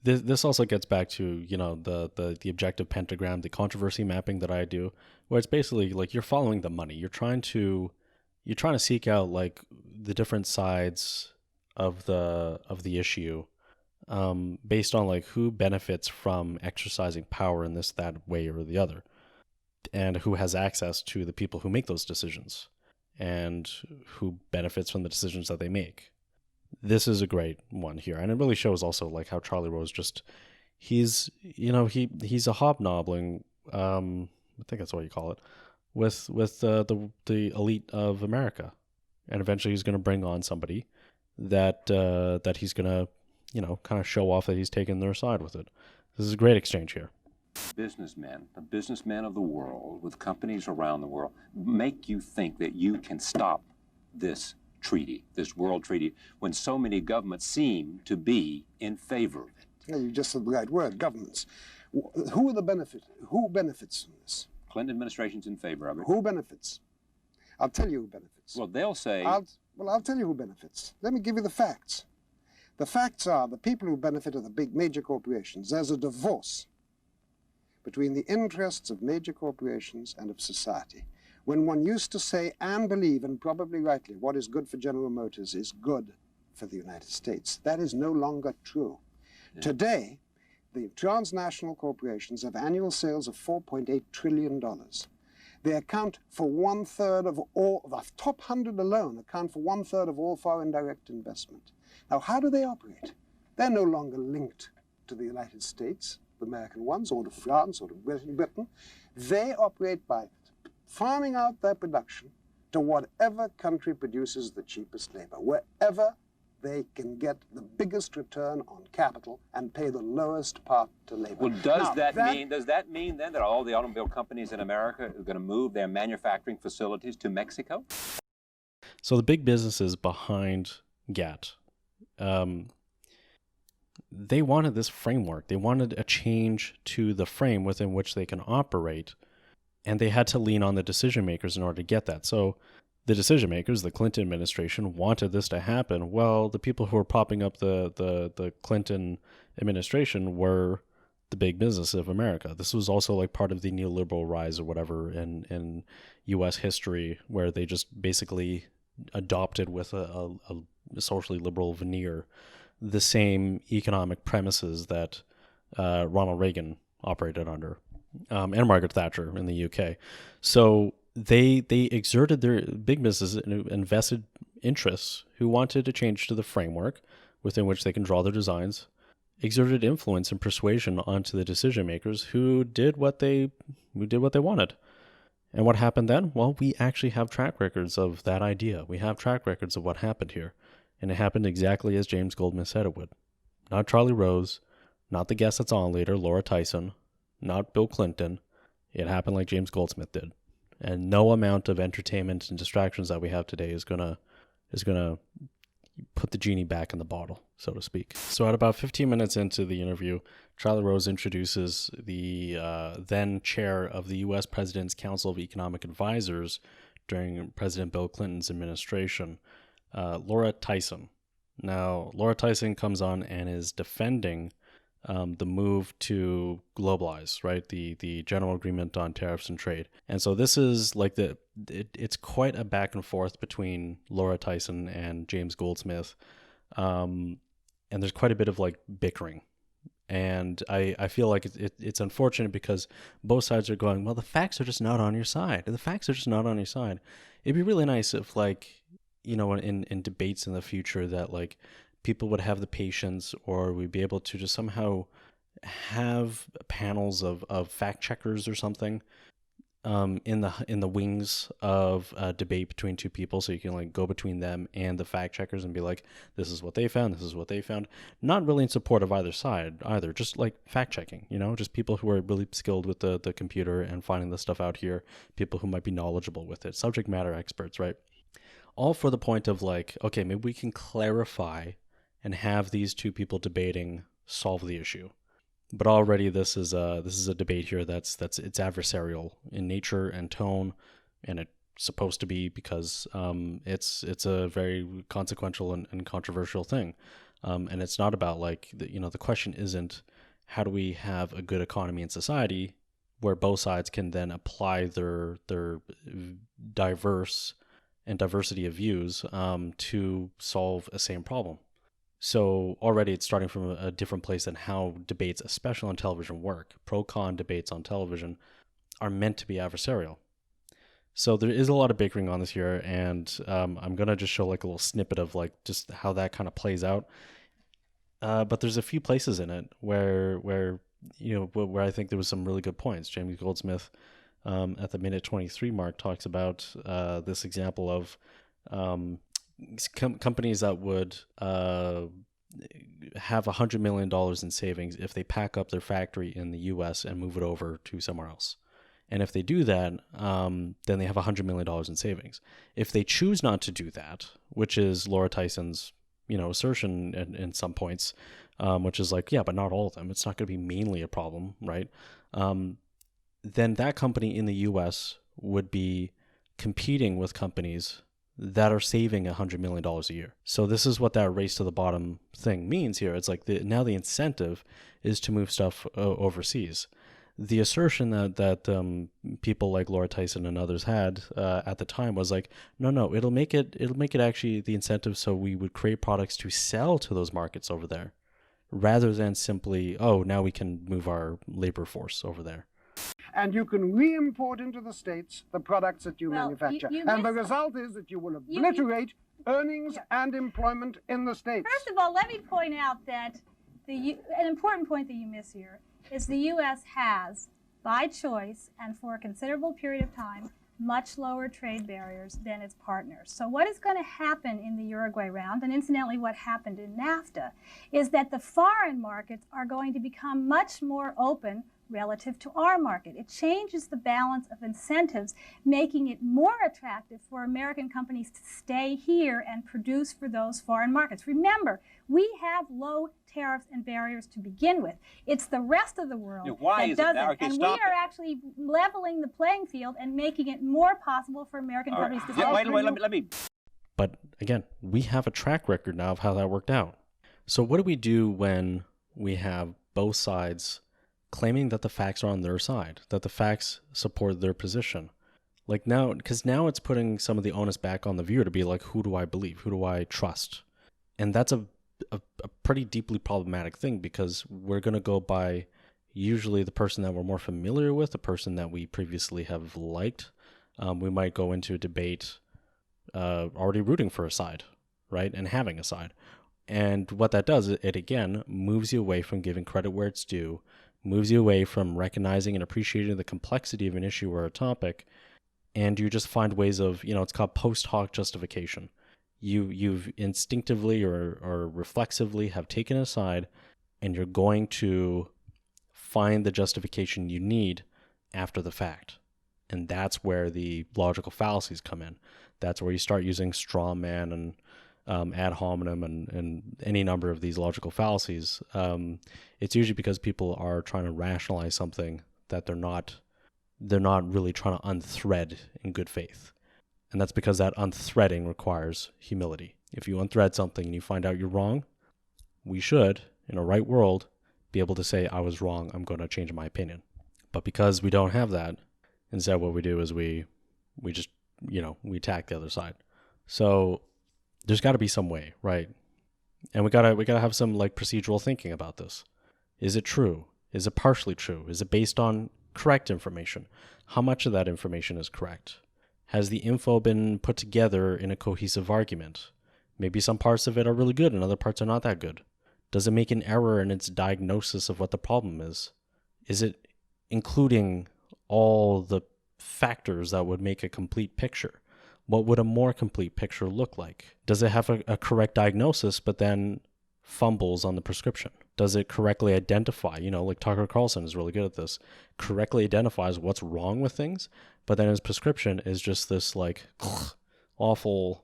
this also gets back to, you know, the objective pentagram, the controversy mapping that I do, where it's basically like you're following the money. You're trying to seek out like the different sides of the issue, based on like who benefits from exercising power in this, that way or the other, and who has access to the people who make those decisions and who benefits from the decisions that they make. This is a great one here. And it really shows also like how Charlie Rose he's a hobnobbling, I think that's what you call it, with the elite of America. And eventually he's going to bring on somebody that he's going to, kind of show off that he's taken their side with it. This is a great exchange here. Businessmen, the businessmen of the world, with companies around the world, make you think that you can stop this treaty, this world treaty, when so many governments seem to be in favor of it. Yeah, you just said the right word, governments. Who are the benefit? Who benefits from this? Clinton administration's in favor of it. Who benefits? I'll tell you who benefits. Well, they'll say... I'll tell you who benefits. Let me give you the facts. The facts are the people who benefit are the big major corporations. There's a divorce between the interests of major corporations and of society. When one used to say and believe, and probably rightly, what is good for General Motors is good for the United States. That is no longer true. Yeah. Today, the transnational corporations have annual sales of $4.8 trillion. They account for 1/3 of all, the top 100 alone account for 1/3 of all foreign direct investment. Now, how do they operate? They're no longer linked to the United States, the American ones, or to France, or to Britain. They operate by farming out their production to whatever country produces the cheapest labor, wherever they can get the biggest return on capital and pay the lowest part to labor. Well, does that mean then that all the automobile companies in America are going to move their manufacturing facilities to Mexico? So the big businesses behind GATT, they wanted this framework. They wanted a change to the frame within which they can operate, and they had to lean on the decision makers in order to get that. So the decision makers, the Clinton administration, wanted this to happen. Well, the people who were propping up the Clinton administration were the big business of America. This was also like part of the neoliberal rise or whatever in U.S. history, where they just basically adopted with a socially liberal veneer the same economic premises that Ronald Reagan operated under, and Margaret Thatcher in the UK. So they exerted their big businesses and vested interests who wanted to change to the framework within which they can draw their designs, exerted influence and persuasion onto the decision makers who did what they wanted. And what happened then? Well, we actually have track records of that idea. We have track records of what happened here. And it happened exactly as James Goldsmith said it would. Not Charlie Rose, not the guest that's on later, Laura Tyson, not Bill Clinton. It happened like James Goldsmith did. And no amount of entertainment and distractions that we have today is gonna put the genie back in the bottle, so to speak. So at about 15 minutes into the interview, Charlie Rose introduces the then chair of the U.S. President's Council of Economic Advisors during President Bill Clinton's administration, Laura Tyson. Now, Laura Tyson comes on and is defending the move to globalize, right? The general agreement on tariffs and trade. And so this is like it's quite a back and forth between Laura Tyson and James Goldsmith. And there's quite a bit of like bickering. And I feel like it's unfortunate because both sides are going, well, the facts are just not on your side. The facts are just not on your side. It'd be really nice if, like, you know, in debates in the future that like people would have the patience, or we'd be able to just somehow have panels of fact checkers or something in the wings of a debate between two people, so you can like go between them and the fact checkers and be like, this is what they found, this is what they found. Not really in support of either side either, just like fact checking, you know, just people who are really skilled with the computer and finding the stuff out here, people who might be knowledgeable with it, subject matter experts, right? All for the point of like, okay, maybe we can clarify and have these two people debating solve the issue. But already this is a debate here that's it's adversarial in nature and tone, and it's supposed to be because it's a very consequential and controversial thing, and it's not about like the question isn't how do we have a good economy and society where both sides can then apply their diverse and diversity of views to solve a same problem. So already it's starting from a different place than how debates, especially on television, work. Pro-con debates on television are meant to be adversarial. So there is a lot of bickering on this here, and I'm going to just show like a little snippet of like just how that kind of plays out. But there's a few places in it where I think there was some really good points. James Goldsmith at the minute 23 mark talks about this example of companies that would have $100 million in savings if they pack up their factory in the U.S. and move it over to somewhere else. And if they do that, then they have $100 million in savings. If they choose not to do that, which is Laura Tyson's assertion in some points, which is like, yeah, but not all of them. It's not going to be mainly a problem, right? Then that company in the U.S. would be competing with companies that are saving $100 million a year. So this is what that race to the bottom thing means here. It's like now the incentive is to move stuff overseas. The assertion that people like Laura Tyson and others had at the time was like, no, it'll make it actually the incentive so we would create products to sell to those markets over there, rather than simply, oh, now we can move our labor force over there. And you can re-import into the States the products that you manufacture. And the result is that you will obliterate earnings and employment in the States. First of all, let me point out that an important point that you miss here is the U.S. has, by choice and for a considerable period of time, much lower trade barriers than its partners. So what is going to happen in the Uruguay round, and incidentally what happened in NAFTA, is that the foreign markets are going to become much more open relative to our market. It changes the balance of incentives, making it more attractive for American companies to stay here and produce for those foreign markets. Remember, we have low tariffs and barriers to begin with. It's the rest of the world that doesn't. And we are actually leveling the playing field and making it more possible for American companies to stay here. Let me. But again, we have a track record now of how that worked out. So what do we do when we have both sides claiming that the facts are on their side, that the facts support their position? Like now, because now it's putting some of the onus back on the viewer to be like, who do I believe? Who do I trust? And that's a pretty deeply problematic thing, because we're going to go by usually the person that we're more familiar with, the person that we previously have liked. We might go into a debate already rooting for a side, right? And having a side. And what that does, it again moves you away from giving credit where it's due, moves you away from recognizing and appreciating the complexity of an issue or a topic, and you just find ways of, it's called post hoc justification. You've instinctively or reflexively have taken a side, and you're going to find the justification you need after the fact. And that's where the logical fallacies come in. That's where you start using straw man and ad hominem and any number of these logical fallacies, it's usually because people are trying to rationalize something that they're not really trying to unthread in good faith. And that's because that unthreading requires humility. If you unthread something and you find out you're wrong, we should, in a right world, be able to say, I was wrong, I'm going to change my opinion. But because we don't have that, instead what we do is we just, we attack the other side. So there's got to be some way, right? And we gotta have some like procedural thinking about this. Is it true? Is it partially true? Is it based on correct information? How much of that information is correct? Has the info been put together in a cohesive argument? Maybe some parts of it are really good and other parts are not that good. Does it make an error in its diagnosis of what the problem is? Is it including all the factors that would make a complete picture? What would a more complete picture look like? Does it have a correct diagnosis, but then fumbles on the prescription? Does it correctly identify, like Tucker Carlson is really good at this, correctly identifies what's wrong with things, but then his prescription is just this like awful,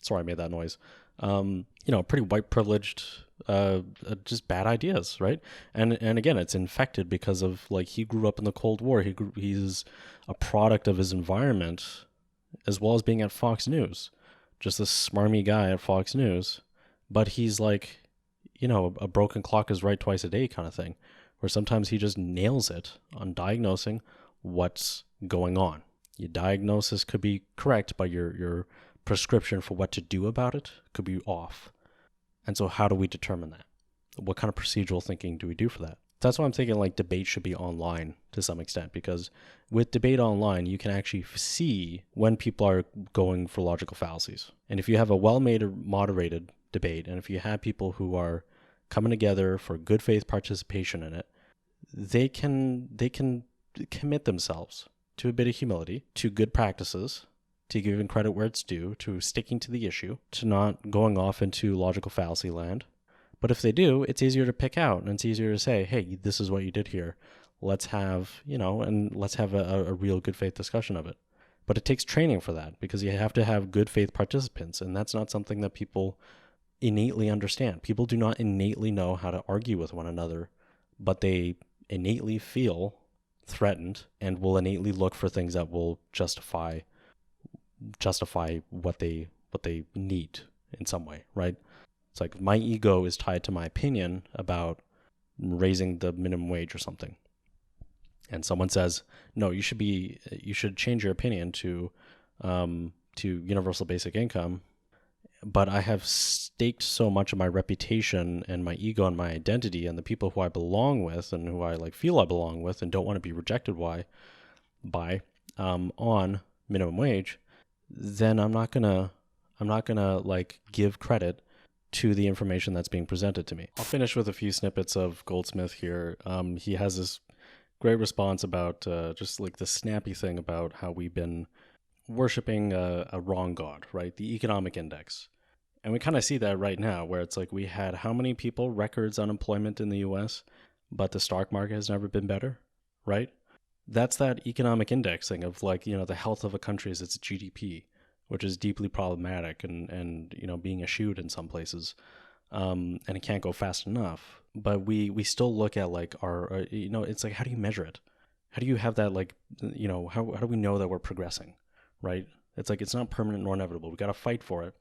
sorry I made that noise, pretty white privileged, just bad ideas, right? And again, it's infected because of like he grew up in the Cold War. He's a product of his environment, as well as being at Fox News, just this smarmy guy at Fox News. But he's like, a broken clock is right twice a day kind of thing, where sometimes he just nails it on diagnosing what's going on. Your diagnosis could be correct, but your prescription for what to do about it could be off. And so how do we determine that? What kind of procedural thinking do we do for that? That's why I'm thinking like debate should be online to some extent, because with debate online, you can actually see when people are going for logical fallacies. And if you have a well-made or moderated debate, and if you have people who are coming together for good faith participation in it, they can commit themselves to a bit of humility, to good practices, to giving credit where it's due, to sticking to the issue, to not going off into logical fallacy land. But if they do, it's easier to pick out, and it's easier to say, hey, this is what you did here. Let's have, let's have a real good faith discussion of it. But it takes training for that, because you have to have good faith participants, and that's not something that people innately understand. People do not innately know how to argue with one another, but they innately feel threatened and will innately look for things that will justify what they need in some way, right? It's like my ego is tied to my opinion about raising the minimum wage or something. And someone says, no, you should change your opinion to universal basic income. But I have staked so much of my reputation and my ego and my identity and the people who I belong with and who I like feel I belong with and don't want to be rejected by on minimum wage, then I'm not gonna like give credit to the information that's being presented to me. I'll finish with a few snippets of Goldsmith here. He has this great response about just like the snappy thing about how we've been worshiping a wrong god, right? The economic index. And we kind of see that right now, where it's like we had how many people, records unemployment in the US, but the stock market has never been better, right? That's that economic index thing of like, the health of a country is its GDP, which is deeply problematic and being eschewed in some places. And it can't go fast enough. But we still look at like our, it's like, how do you measure it? How do you have that like, how do we know that we're progressing, right? It's like, it's not permanent nor inevitable. We got to fight for it.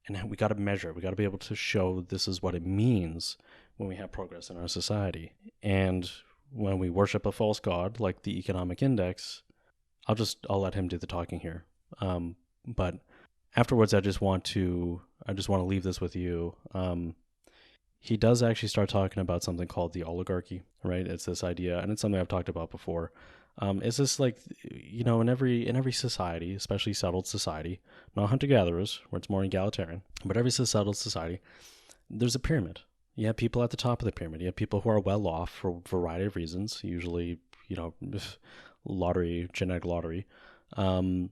And we got to measure it. We got to be able to show this is what it means when we have progress in our society. And when we worship a false god like the economic index, I'll let him do the talking here. But afterwards, I just want to leave this with you. He does actually start talking about something called the oligarchy, right? It's this idea, and it's something I've talked about before. It's this like, in every society, especially settled society, not hunter-gatherers, where it's more egalitarian, but every settled society, there's a pyramid. You have people at the top of the pyramid. You have people who are well off for a variety of reasons, usually, genetic lottery. And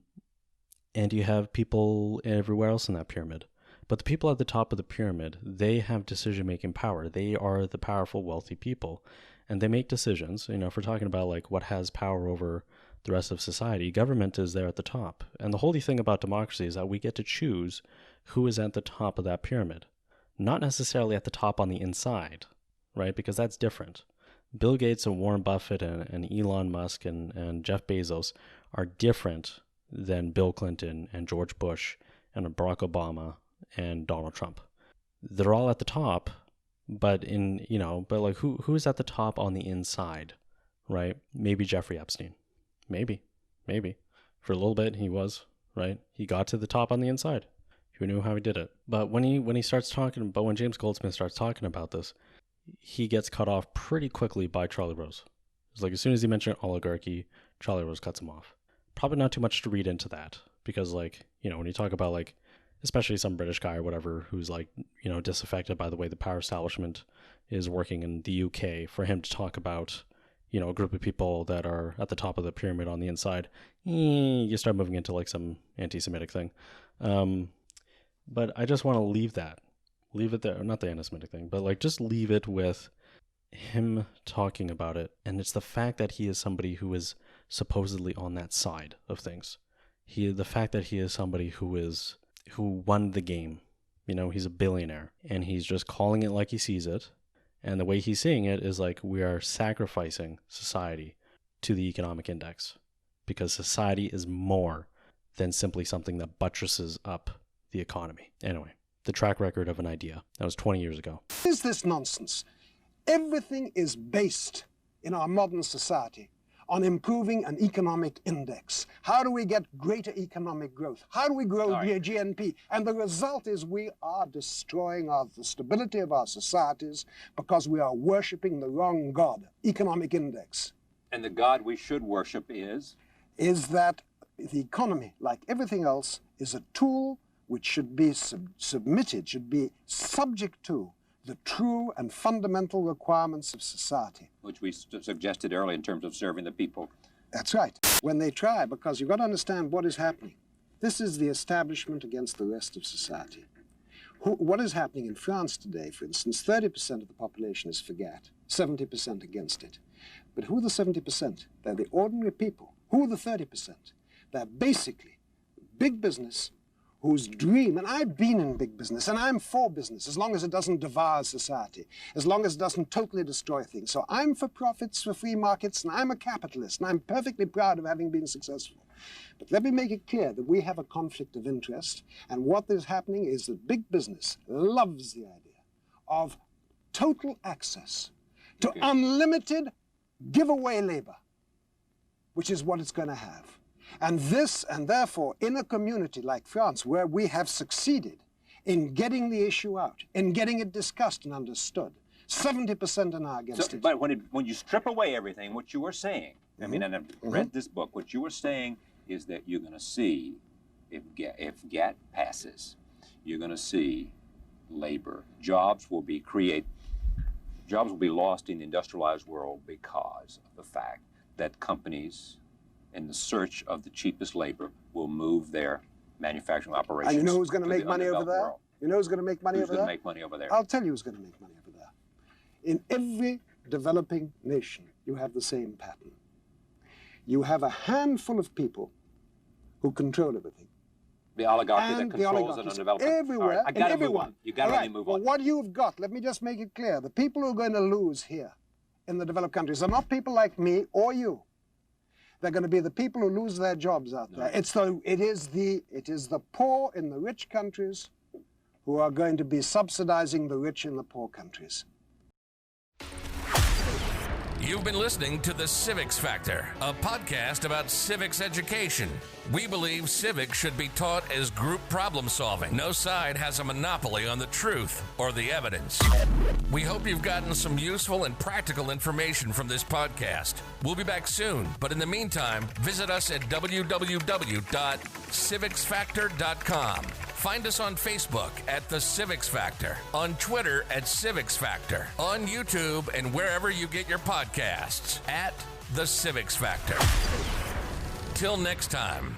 you have people everywhere else in that pyramid. But the people at the top of the pyramid, they have decision-making power. They are the powerful, wealthy people. And they make decisions, if we're talking about like what has power over the rest of society, government is there at the top. And the holy thing about democracy is that we get to choose who is at the top of that pyramid. Not necessarily at the top on the inside, right? Because that's different. Bill Gates and Warren Buffett and Elon Musk and Jeff Bezos are different than Bill Clinton and George Bush and Barack Obama and Donald Trump. They're all at the top, but like who's at the top on the inside, right? Maybe Jeffrey Epstein. Maybe. For a little bit he was, right? He got to the top on the inside. Who knew how he did it? But when James Goldsmith starts talking about this, he gets cut off pretty quickly by Charlie Rose. It's like as soon as he mentioned oligarchy, Charlie Rose cuts him off. Probably not too much to read into that, because when you talk about especially some British guy or whatever who's disaffected by the way the power establishment is working in the UK, for him to talk about a group of people that are at the top of the pyramid on the inside, you start moving into some anti-Semitic thing. But I just want to leave it there, not the anti-Semitic thing, but just leave it with him talking about it. And it's the fact that he is somebody who is supposedly on that side of things. The fact that he is somebody who won the game. He's a billionaire, and he's just calling it like he sees it. And the way he's seeing it is we are sacrificing society to the economic index, because society is more than simply something that buttresses up the economy. Anyway, the track record of an idea. That was 20 years ago. Is this nonsense? Everything is based in our modern society on improving an economic index. How do we get greater economic growth? How do we grow GNP? And the result is we are destroying the stability of our societies because we are worshipping the wrong God, economic index. And the God we should worship is? Is that the economy, like everything else, is a tool which should be submitted, should be subject to the true and fundamental requirements of society. Which we suggested earlier in terms of serving the people. That's right. When they try, because you've got to understand what is happening. This is the establishment against the rest of society. What is happening in France today, for instance, 30% of the population is for GATT, 70% against it. But who are the 70%? They're the ordinary people. Who are the 30%? They're basically big business, whose dream, and I've been in big business, and I'm for business, as long as it doesn't devour society, as long as it doesn't totally destroy things. So I'm for profits, for free markets, and I'm a capitalist, and I'm perfectly proud of having been successful. But let me make it clear that we have a conflict of interest, and what is happening is that big business loves the idea of total access to unlimited giveaway labor, which is what it's going to have. And therefore, in a community like France, where we have succeeded in getting the issue out, in getting it discussed and understood, 70% are now against it. But when you strip away everything, what you were saying, I mean, and I've read this book, what you were saying is that you're going to see, if GATT passes, you're going to see labor. Jobs will be lost in the industrialized world because of the fact that companies, in the search of the cheapest labor, will move their manufacturing operations. And you know who's going to make money over there? World. You know who's going to make money over there? Who's going to make money over there? I'll tell you who's going to make money over there. In every developing nation, you have the same pattern. You have a handful of people who control everything. The oligarchy that controls an undeveloped everywhere, I gotta move on. You got to really move on. Well, what you've got, let me just make it clear. The people who are going to lose here in the developed countries are not people like me or you. They're going to be the people who lose their jobs out there. It is the poor in the rich countries who are going to be subsidizing the rich in the poor countries. You've been listening to The Civics Factor, a podcast about civics education. We believe civics should be taught as group problem solving. No side has a monopoly on the truth or the evidence. We hope you've gotten some useful and practical information from this podcast. We'll be back soon, but in the meantime, visit us at www.civicsfactor.com. Find us on Facebook at The Civics Factor, on Twitter at Civics Factor, on YouTube and wherever you get your podcasts at The Civics Factor. Till next time.